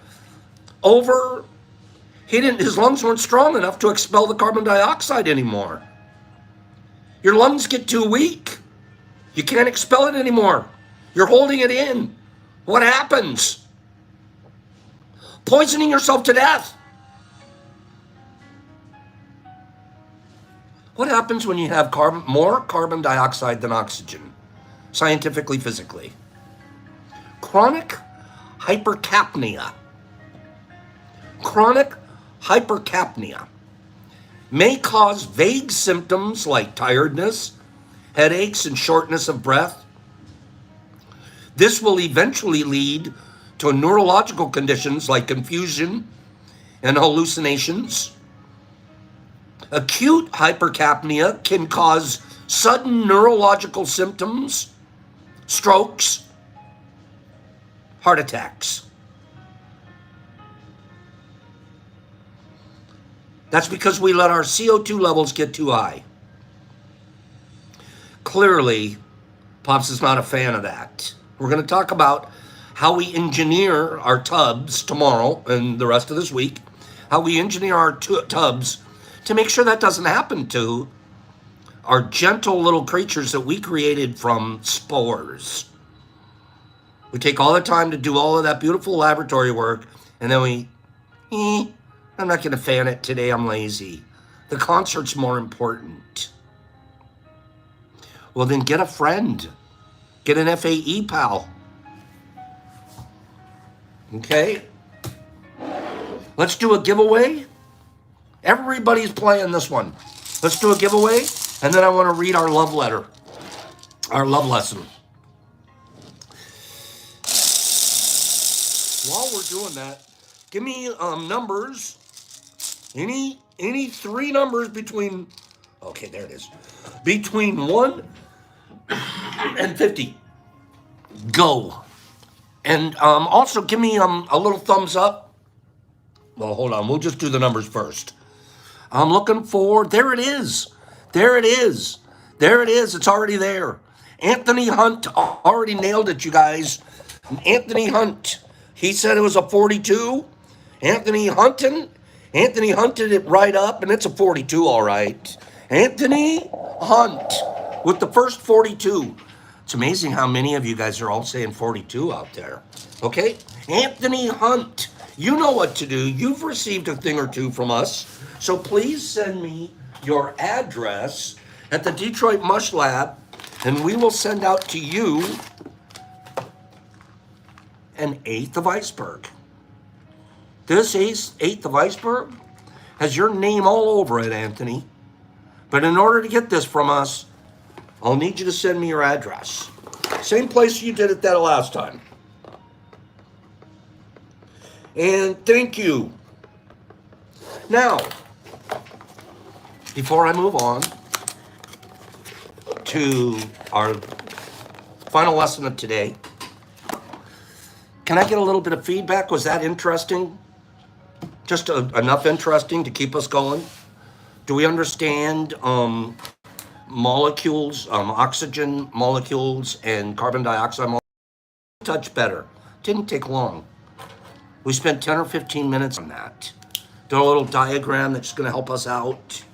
His lungs weren't strong enough to expel the carbon dioxide anymore. Your lungs get too weak. You can't expel it anymore. You're holding it in. What happens? Poisoning yourself to death. What happens when you have more carbon dioxide than oxygen, scientifically, physically? Chronic hypercapnia. Chronic hypercapnia may cause vague symptoms like tiredness, headaches, and shortness of breath. This will eventually lead to neurological conditions like confusion and hallucinations. Acute hypercapnia can cause sudden neurological symptoms, strokes, heart attacks. That's because we let our CO2 levels get too high. Clearly, Pops is not a fan of that. We're going to talk about how we engineer our tubs tomorrow and the rest of this week, how we engineer our tubs to make sure that doesn't happen to our gentle little creatures that we created from spores. We take all the time to do all of that beautiful laboratory work, and then I'm not going to fan it today, I'm lazy. The concert's more important. Well, then get a friend. Get an FAE pal. Okay? Let's do a giveaway. Everybody's playing this one. Let's do a giveaway, and then I want to read our love letter, our love lesson. While we're doing that, give me numbers. Any three numbers between, okay, there it is, between 1 and 50. Go. And also give me a little thumbs up. Well, hold on. We'll just do the numbers first. I'm looking for, there it is. There it is. There it is. It's already there. Anthony Hunt already nailed it, you guys. Anthony Hunt. He said it was a 42. Anthony hunted it right up, and it's a 42, all right. Anthony Hunt. with the first 42. It's amazing how many of you guys are all saying 42 out there. Okay? Anthony Hunt, you know what to do. You've received a thing or two from us. So please send me your address at the Detroit Mush Lab, and we will send out to you an eighth of iceberg. This eighth of iceberg has your name all over it, Anthony. But in order to get this from us, I'll need you to send me your address. Same place you did it that last time. And thank you. Now, before I move on to our final lesson of today, can I get a little bit of feedback? Was that interesting? Just enough interesting to keep us going? Do we understand molecules, oxygen molecules and carbon dioxide molecules? Touch better. Didn't take long. We spent 10 or 15 minutes on that. Doing a little diagram that's going to help us out.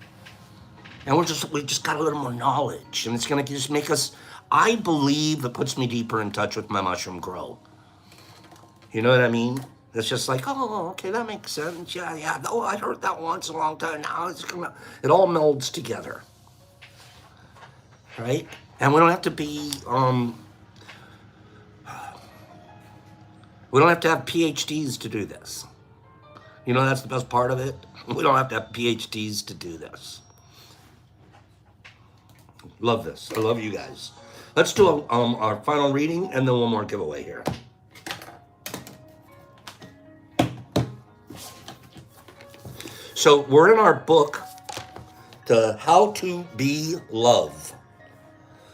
And we just got a little more knowledge, and it's going to just make us, I believe it puts me deeper in touch with my mushroom grow. You know what I mean? It's just like, oh, okay, that makes sense. Yeah. Oh, I heard that once a long time. Now it's coming. It all melds together, right? And we don't have to be, we don't have to have PhDs to do this. You know, that's the best part of it. We don't have to have PhDs to do this. Love this. I love you guys. Let's do our final reading and then one more giveaway here. So we're in our book, The How to Be Love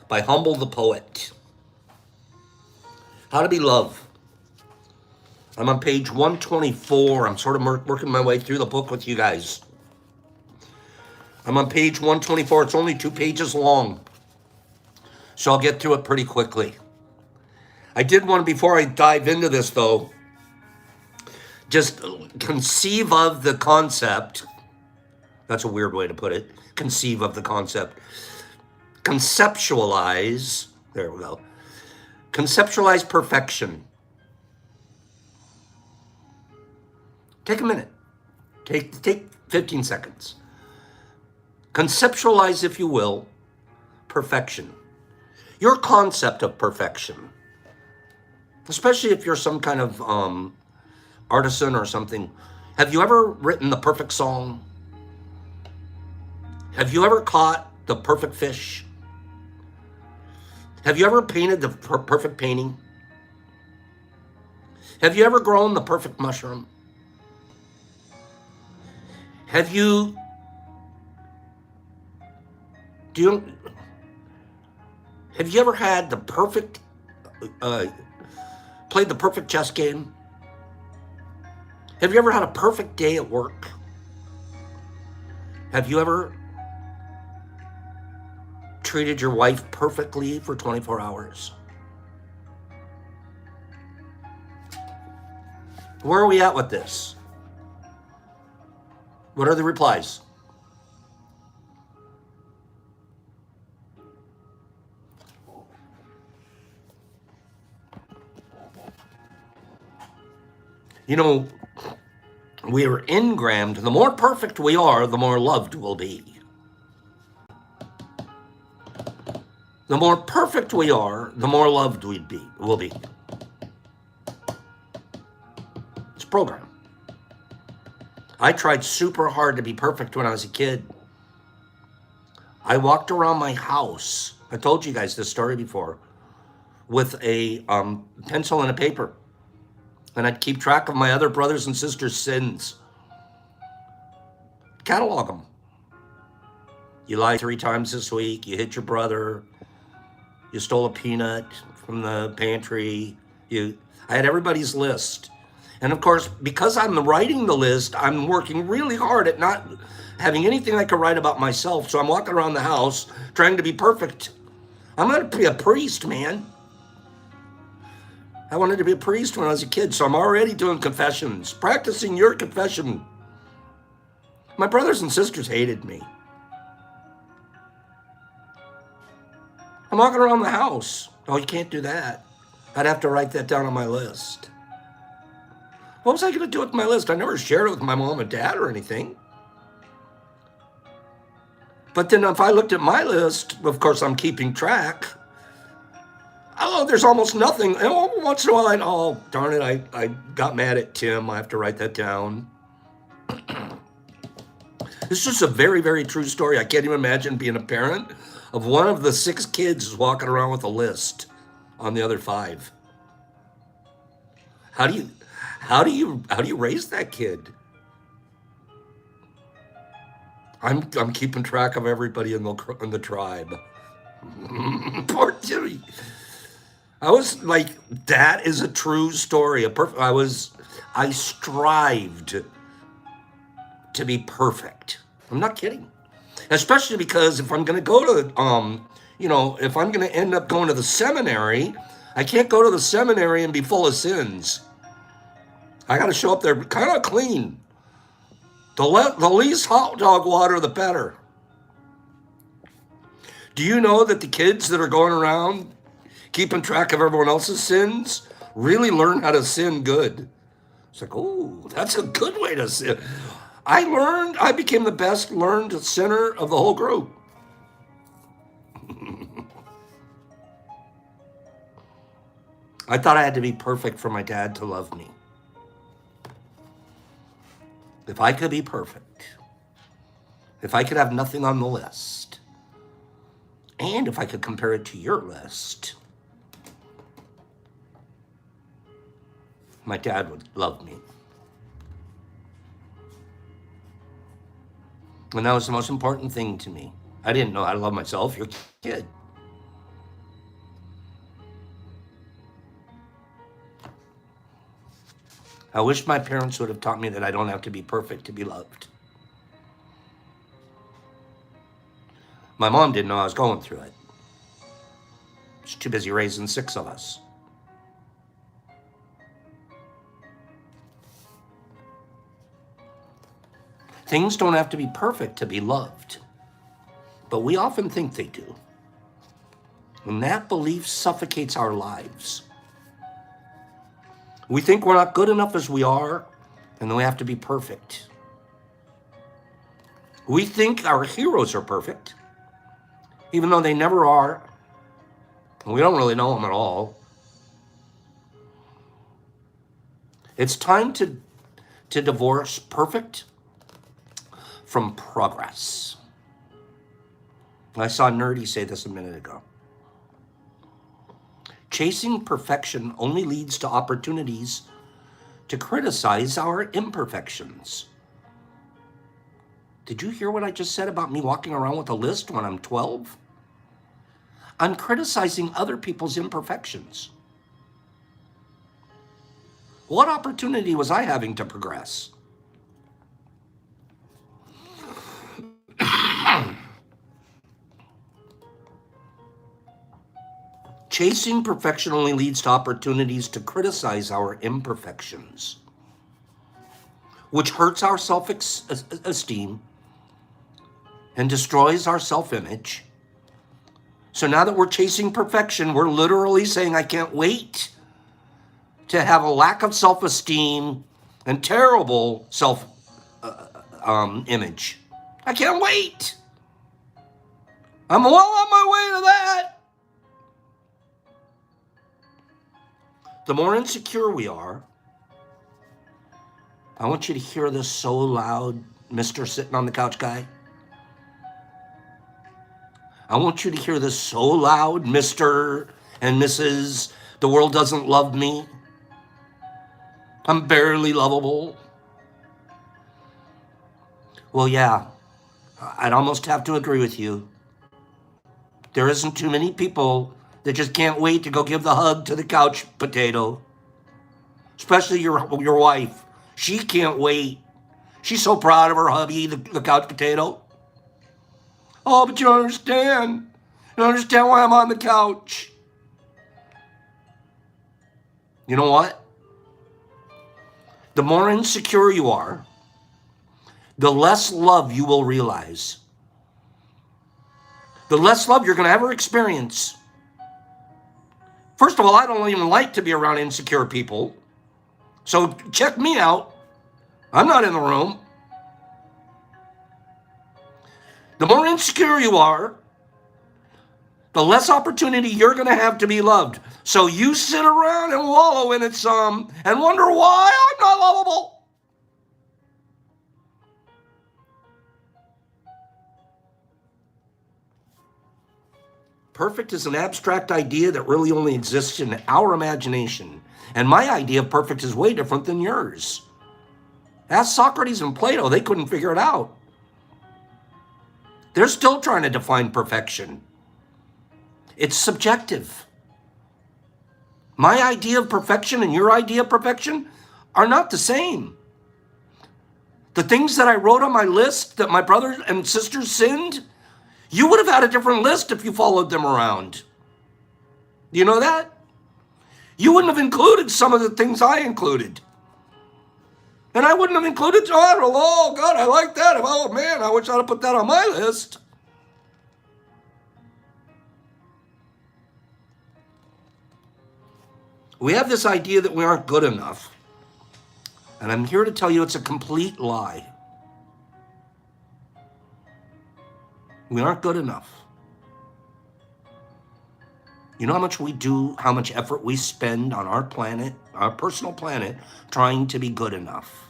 by Humble the Poet. How to Be Love. I'm on page 124. I'm sort of working my way through the book with you guys. I'm on page 124. It's only 2 pages long, so I'll get through it pretty quickly. I did want to, before I dive into this though, just conceive of the concept. That's a weird way to put it. Conceive of the concept. Conceptualize. There we go. Conceptualize perfection. Take a minute. Take 15 seconds. Conceptualize, if you will, perfection. Your concept of perfection. Especially if you're some kind of artisan or something. Have you ever written the perfect song? Have you ever caught the perfect fish? Have you ever painted the perfect painting? Have you ever grown the perfect mushroom? Have you ever had the perfect, played the perfect chess game? Have you ever had a perfect day at work? Have you ever treated your wife perfectly for 24 hours? Where are we at with this? What are the replies? You know, we are engrammed. The more perfect we are, the more loved we'll be. The more perfect we are, the more loved we'll be. It's a program. I tried super hard to be perfect when I was a kid. I walked around my house, I told you guys this story before, with a pencil and a paper. And I'd keep track of my other brothers and sisters' sins. Catalog them. You lied 3 times this week. You hit your brother. You stole a peanut from the pantry. I had everybody's list. And of course, because I'm writing the list, I'm working really hard at not having anything I could write about myself. So I'm walking around the house trying to be perfect. I'm going to be a priest, man. I wanted to be a priest when I was a kid, so I'm already doing confessions, practicing your confession. My brothers and sisters hated me. I'm walking around the house. Oh, you can't do that. I'd have to write that down on my list. What was I going to do with my list? I never shared it with my mom and dad or anything. But then if I looked at my list, of course I'm keeping track. Oh, there's almost nothing. And once in a while, oh, darn it, I got mad at Tim. I have to write that down. This is just a very, very true story. I can't even imagine being a parent of one of the 6 kids walking around with a list on the other 5. How do you raise that kid? I'm keeping track of everybody in the tribe. Poor Jimmy. I was like, that is a true story. I strived to be perfect. I'm not kidding. Especially because if I'm going to go to, if I'm going to end up going to the seminary, I can't go to the seminary and be full of sins. I got to show up there kind of clean. The least hot dog water, the better. Do you know that the kids that are going around keeping track of everyone else's sins really learn how to sin good? It's like, oh, that's a good way to sin. I became the best learned sinner of the whole group. I thought I had to be perfect for my dad to love me. If I could be perfect, if I could have nothing on the list, and if I could compare it to your list, my dad would love me. And that was the most important thing to me. I didn't know how to love myself. You're a kid. I wish my parents would have taught me that I don't have to be perfect to be loved. My mom didn't know I was going through it. She's too busy raising 6 of us. Things don't have to be perfect to be loved, but we often think they do. And that belief suffocates our lives. We think we're not good enough as we are, and then we have to be perfect. We think our heroes are perfect, even though they never are. And we don't really know them at all. It's time to divorce perfect from progress. I saw Nerdy say this a minute ago. Chasing perfection only leads to opportunities to criticize our imperfections. Did you hear what I just said about me walking around with a list when I'm 12? I'm criticizing other people's imperfections. What opportunity was I having to progress? Chasing perfection only leads to opportunities to criticize our imperfections, which hurts our self-esteem and destroys our self-image. So now that we're chasing perfection, we're literally saying, I can't wait to have a lack of self-esteem and terrible self-image. I can't wait. I'm well on my way to that. The more insecure we are, I want you to hear this so loud, Mr. Sitting on the Couch guy. I want you to hear this so loud, Mr. and Mrs. The world doesn't love me. I'm barely lovable. Well, yeah, I'd almost have to agree with you. There isn't too many people that just can't wait to go give the hug to the couch potato. Especially your wife. She can't wait. She's so proud of her hubby, the couch potato. Oh, but you don't understand. You don't understand why I'm on the couch. You know what? The more insecure you are, the less love you will realize. The less love you're going to ever experience First of all, I don't even like to be around insecure people. So check me out. I'm not in the room. The more insecure you are, the less opportunity you're going to have to be loved. So you sit around and wallow in it some and wonder why I'm not lovable. Perfect is an abstract idea that really only exists in our imagination. And my idea of perfect is way different than yours. Ask Socrates and Plato, they couldn't figure it out. They're still trying to define perfection. It's subjective. My idea of perfection and your idea of perfection are not the same. The things that I wrote on my list that my brothers and sisters sinned, you would have had a different list if you followed them around. You know that? You wouldn't have included some of the things I included. And I wouldn't have included, oh God, I like that. Oh man, I wish I'd have put that on my list. We have this idea that we aren't good enough. And I'm here to tell you it's a complete lie. We aren't good enough. You know how much we do, how much effort we spend on our planet, our personal planet, trying to be good enough.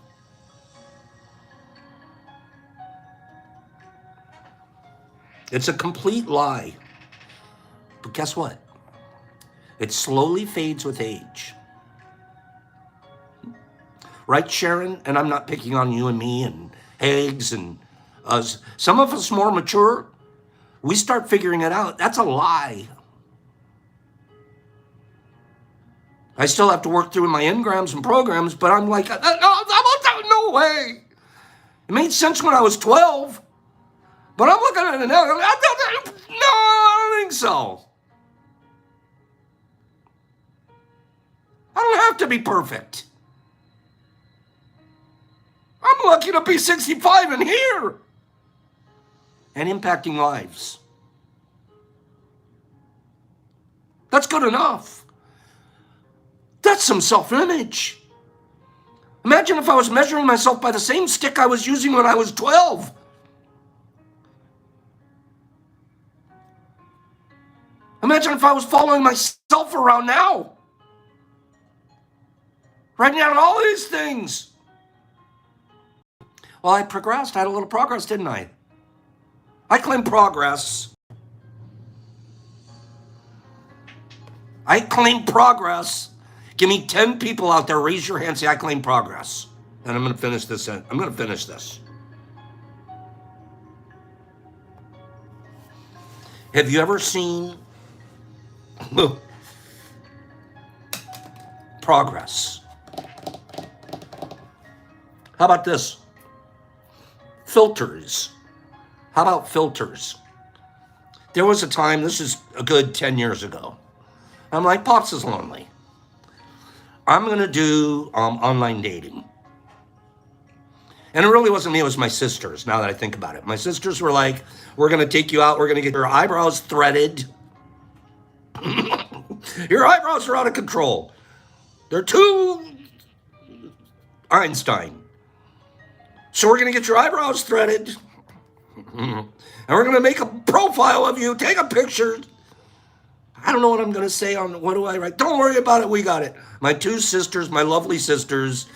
It's a complete lie. But guess what? It slowly fades with age. Right, Sharon? And I'm not picking on you and me and Higgs and us. Some of us more mature, we start figuring it out. That's a lie. I still have to work through my engrams and programs, but I'm like, no way. It made sense when I was 12, but I'm looking at it now. No, I don't think so. I don't have to be perfect. I'm lucky to be 65 and here and impacting lives. That's good enough. That's some self-image. Imagine if I was measuring myself by the same stick I was using when I was 12. Imagine if I was following myself around now. Writing down all these things. Well, I progressed. I had a little progress, didn't I? I claim progress. I claim progress. Give me 10 people out there, raise your hand, say, I claim progress. And I'm going to finish this. I'm going to finish this. Have you ever seen progress? How about this? Filters. How about filters? There was a time, this is a good 10 years ago. I'm like, Pops is lonely. I'm going to do online dating. And it really wasn't me, it was my sisters, now that I think about it. My sisters were like, we're going to take you out, we're going to get your eyebrows threaded. Your eyebrows are out of control. They're too Einstein. So we're going to get your eyebrows threaded. And we're going to make a profile of you, take a picture. I don't know what I'm going to say on, what do I write? Don't worry about it, we got it. My two sisters, my lovely sisters,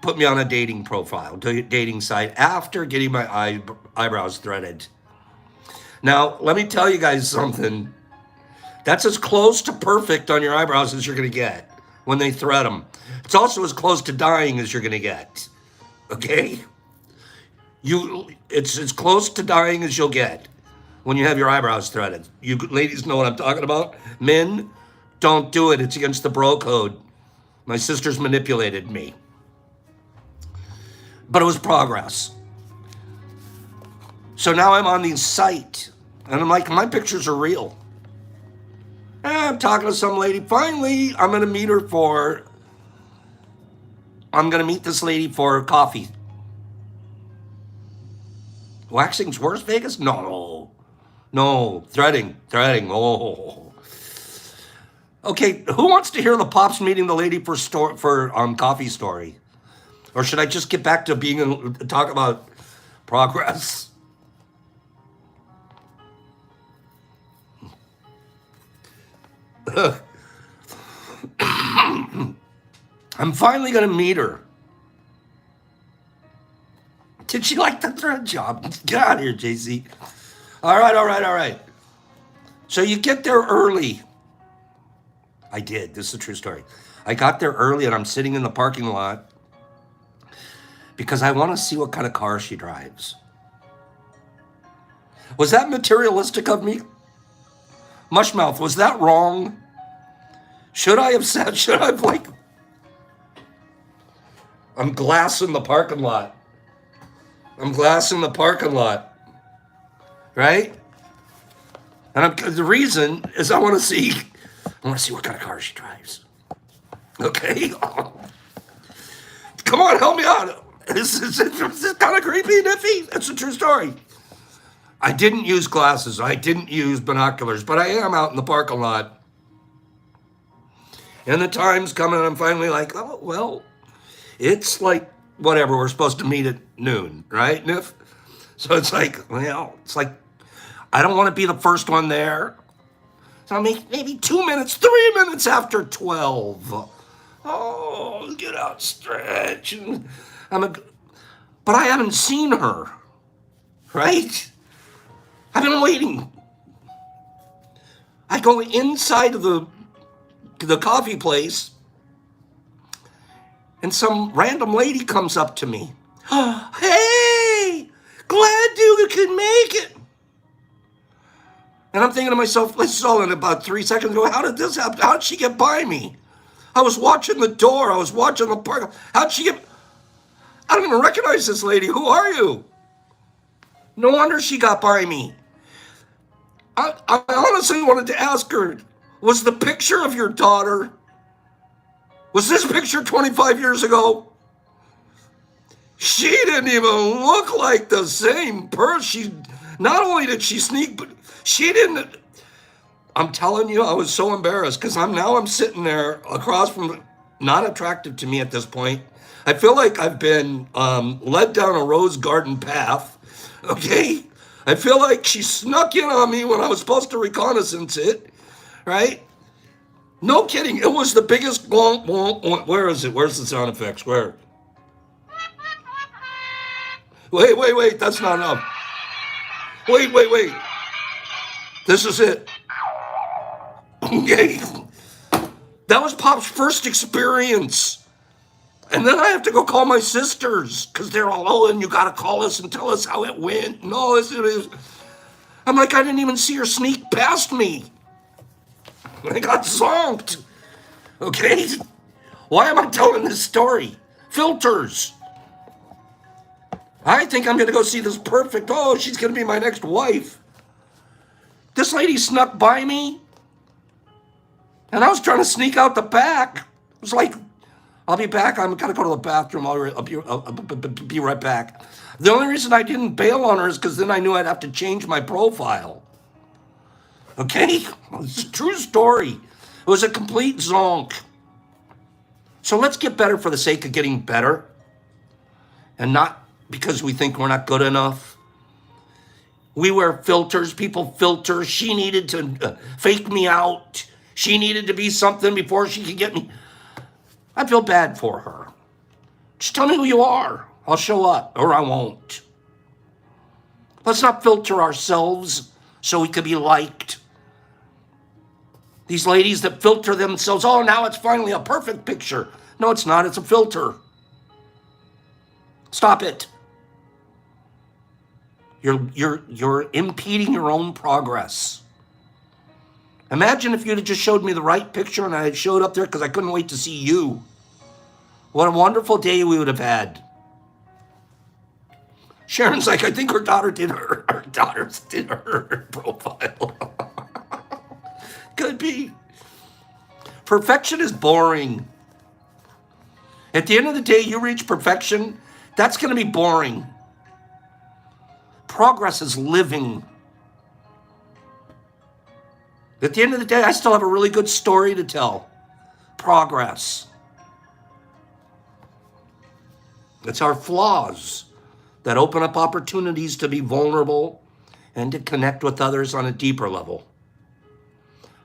put me on a dating profile, dating site after getting my eyebrows threaded. Now, let me tell you guys something. That's as close to perfect on your eyebrows as you're going to get when they thread them. It's also as close to dying as you're going to get. Okay? It's as close to dying as you'll get when you have your eyebrows threaded. You ladies know what I'm talking about. Men, don't do it. It's against the bro code. My sisters manipulated me. But it was progress. So now I'm on the site, and I'm like, my pictures are real. And I'm talking to some lady. Finally, I'm going to meet this lady for coffee. Waxing's worse, Vegas? No, threading. Oh. Okay, who wants to hear the pops meeting the lady for coffee story? Or should I just get back to talk about progress? I'm finally gonna meet her. Did she like the thread job? Get out of here, JC. All right, all right, all right. So you get there early. I did. This is a true story. I got there early and I'm sitting in the parking lot because I want to see what kind of car she drives. Was that materialistic of me? Mushmouth, was that wrong? Should I have said, should I have I'm glassing the parking lot. I'm glassing the parking lot. Right? And the reason is I want to see what kind of car she drives. Okay? Come on, help me out. This is kind of creepy and iffy. It's a true story. I didn't use glasses. I didn't use binoculars, but I am out in the parking lot. And the time's coming, and I'm finally like, oh, well, it's like, whatever, we're supposed to meet at noon, right, Niff? So it's like, well, I don't want to be the first one there. So maybe 2 minutes, 3 minutes after 12. Oh, get out, stretch. But I haven't seen her, right? I've been waiting. I go inside of the coffee place, and some random lady comes up to me. Hey, glad you could make it. And I'm thinking to myself, this is all in about 3 seconds ago. How did this happen? How did she get by me? I was watching the door. I was watching the park. How'd she get? I don't even recognize this lady. Who are you? No wonder she got by me. I honestly wanted to ask her, was the picture of your daughter, was this picture 25 years ago? She didn't even look like the same person. Not only did she sneak, but she didn't. I'm telling you, I was so embarrassed because I'm sitting there across from, not attractive to me at this point. I feel like I've been led down a rose garden path. Okay, I feel like she snuck in on me when I was supposed to reconnaissance it, right? No kidding. It was the biggest. Where is it? Where's the sound effects? Where? Wait. That's not enough. Wait. This is it. Okay. That was Pop's first experience. And then I have to go call my sisters because they're all, oh, and you got to call us and tell us how it went. No, it is. I'm like, I didn't even see her sneak past me. I got zonked. Okay? Why am I telling this story? Filters. I think I'm going to go see this perfect, oh, she's going to be my next wife. This lady snuck by me, and I was trying to sneak out the back. It was like, I'll be back. I'm going to go to the bathroom. I'll be right back. The only reason I didn't bail on her is because then I knew I'd have to change my profile. Okay? It's a true story. It was a complete zonk. So let's get better for the sake of getting better and not because we think we're not good enough. We wear filters. People filter. She needed to fake me out. She needed to be something before she could get me. I feel bad for her. Just tell me who you are. I'll show up, or I won't. Let's not filter ourselves so we could be liked. These ladies that filter themselves, oh, now it's finally a perfect picture. No, it's not. It's a filter. Stop it. You're impeding your own progress. Imagine if you'd have just showed me the right picture and I had showed up there because I couldn't wait to see you. What a wonderful day we would have had. Sharon's like, I think her daughters did her profile. Could be. Perfection is boring. At the end of the day, you reach perfection, that's going to be boring. Progress is living. At the end of the day, I still have a really good story to tell. Progress. It's our flaws that open up opportunities to be vulnerable and to connect with others on a deeper level.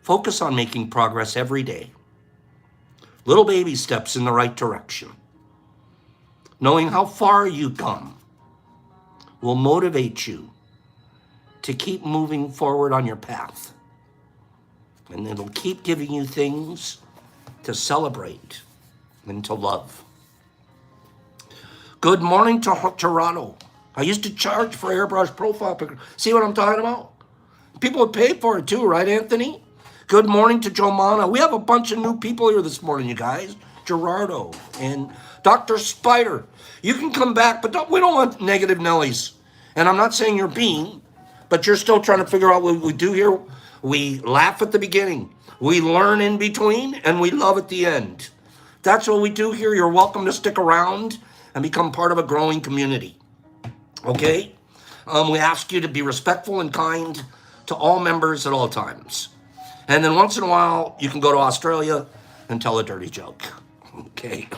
Focus on making progress every day. Little baby steps in the right direction. Knowing how far you come will motivate you to keep moving forward on your path. And it'll keep giving you things to celebrate and to love. Good morning to Toronto. I used to charge for airbrush profile pictures. See what I'm talking about? People would pay for it too, right, Anthony? Good morning to Jomana. We have a bunch of new people here this morning, you guys. Gerardo and Dr. Spider. You can come back, but we don't want negative Nellies. And I'm not saying you're being, but you're still trying to figure out what we do here. We laugh at the beginning. We learn in between, and we love at the end. That's what we do here. You're welcome to stick around and become part of a growing community. Okay? We ask you to be respectful and kind to all members at all times. And then once in a while, you can go to Australia and tell a dirty joke. Okay?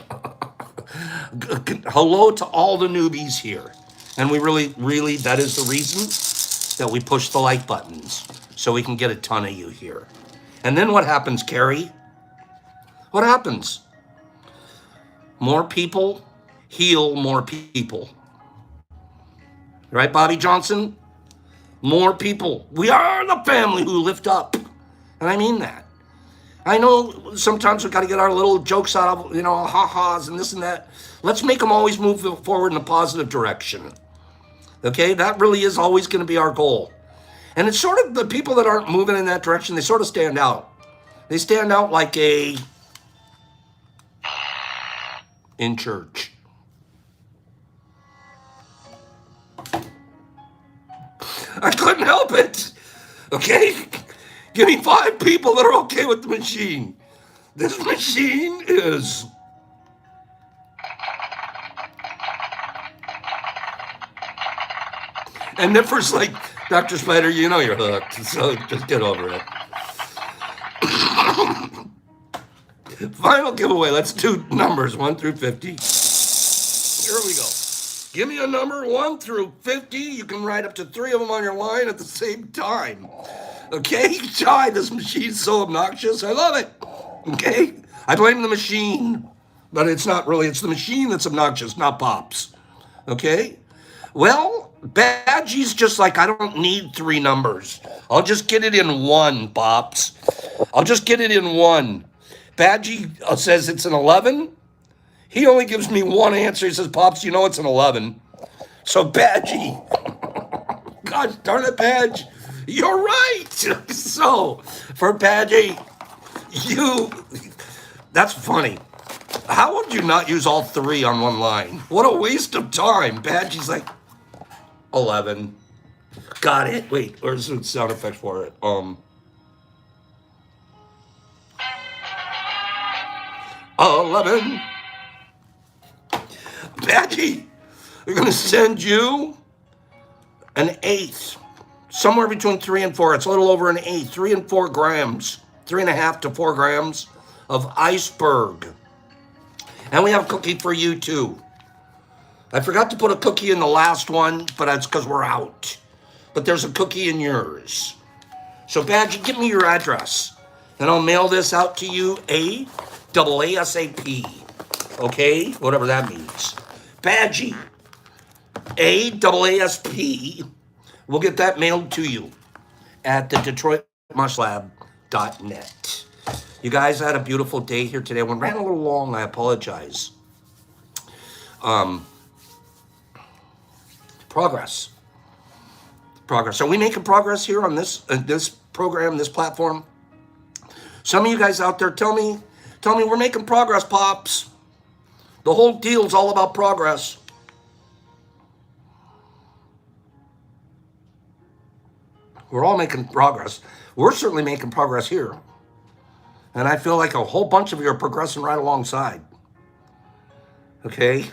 Hello to all the newbies here. And we really, that is the reason that we push the like buttons so we can get a ton of you here. And then what happens, Carrie? What happens? More people heal more people. Right, Bobby Johnson? More people. We are the family who lift up. And I mean that. I know sometimes we got to get our little jokes out of, ha-has and this and that. Let's make them always move forward in a positive direction. Okay? That really is always going to be our goal. And it's sort of the people that aren't moving in that direction, they sort of stand out. They stand out like in church. I couldn't help it. Okay? Give me 5 people that are okay with the machine. This machine is... And Niffer's like, Dr. Spider, you know you're hooked, so just get over it. Final giveaway. Let's do numbers 1 through 50. Here we go. Give me a number 1 through 50. You can write up to 3 of them on your line at the same time. Okay? God, this machine's so obnoxious. I love it. Okay? I blame the machine, but it's not really. It's the machine that's obnoxious, not Pops. Okay? Well, Badgie's just like, I don't need 3 numbers. I'll just get it in 1, Pops. I'll just get it in 1. Badgie says it's an 11. He only gives me 1 answer. He says, Pops, you know it's an 11. So Badgie, God darn it, Badge, you're right. So for Badgie, that's funny. How would you not use all 3 on 1 line? What a waste of time. Badgie's like, 11. Got it. Wait, where's the sound effect for it? 11. Badgie, we're going to send you an 1/8. Somewhere between 3 and 4. It's a little over an 1/8. 3 and 4 grams. 3.5 to 4 grams of iceberg. And we have a cookie for you too. I forgot to put a cookie in the last one, but that's because we're out. But there's a cookie in yours. So Badgie, give me your address. And I'll mail this out to you ASAP. Okay? Whatever that means. Badgie, ASAP. We'll get that mailed to you at the DetroitMushLab.net. You guys had a beautiful day here today. We ran a little long. I apologize. Progress. Are we making progress here on this program, this platform? Some of you guys out there, tell me we're making progress, Pops. The whole deal's all about progress. We're all making progress. We're certainly making progress here. And I feel like a whole bunch of you are progressing right alongside. Okay?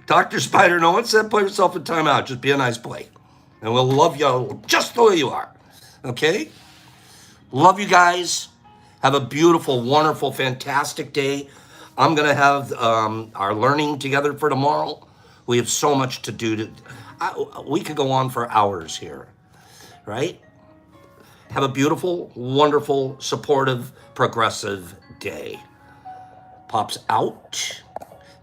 Dr. Spider, no one said put yourself in timeout. Just be a nice boy. And we'll love you just the way you are. Okay? Love you guys. Have a beautiful, wonderful, fantastic day. I'm going to have our learning together for tomorrow. We have so much to do. We could go on for hours here, right? Have a beautiful, wonderful, supportive, progressive day. Pops out.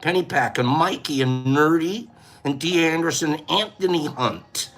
Penny Pack and Mikey and Nerdy and D. Anderson, Anthony Hunt.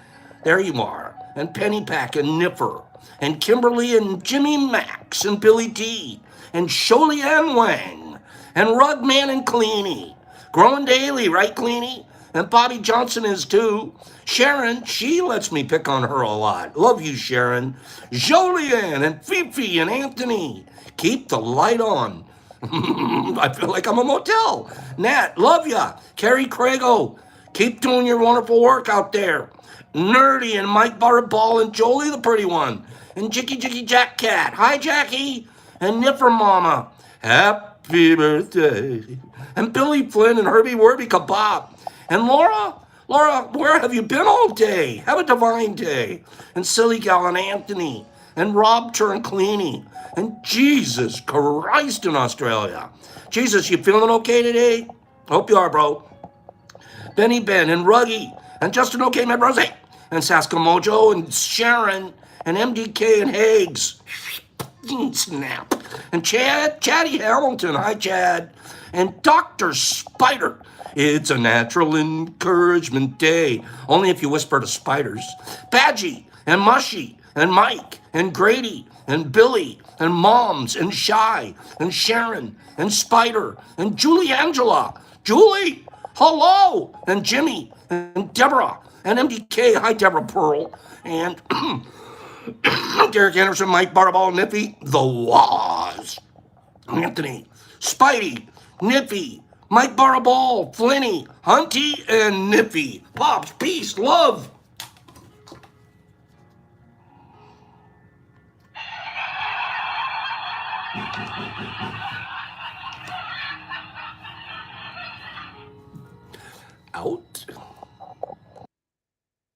There you are. And Penny Pack and Nipper and Kimberly and Jimmy Max and Billy D and Sholey Ann Wang and Rugman and Cleany. Growing daily, right, Cleany? And Bobby Johnson is too. Sharon, she lets me pick on her a lot. Love you, Sharon. Jolien and Fifi and Anthony. Keep the light on. I feel like I'm a motel. Nat, love ya. Carrie Crago, keep doing your wonderful work out there. Nerdy and Mike Butterball and Jolie the pretty one. And Jicky Jicky Jack Cat. Hi, Jackie. And Nipper Mama. Happy birthday. And Billy Flynn and Herbie Werby Kebab. And Laura, where have you been all day? Have a divine day. And Silly Gal and Anthony. And Rob Turncleany. And Jesus Christ in Australia. Jesus, you feeling okay today? Hope you are, bro. Benny Ben and Ruggy and Justin OK, my bros. And Saska Mojo and Sharon and MDK and Hags. Snap. And Chatty Hamilton. Hi, Chad. And Dr. Spider. It's a natural encouragement day. Only if you whisper to spiders. Badgie and Mushy and Mike and Grady and Billy and Moms and Shy and Sharon and Spider and Julie Angela. Julie, hello. And Jimmy and Deborah and MDK. Hi, Deborah Pearl. And Derek Anderson, Mike Barball, Nippy, The Waz, Anthony, Spidey, Nippy, Mike Barball, Flinny, Hunty, and Nippy. Pops, peace, love.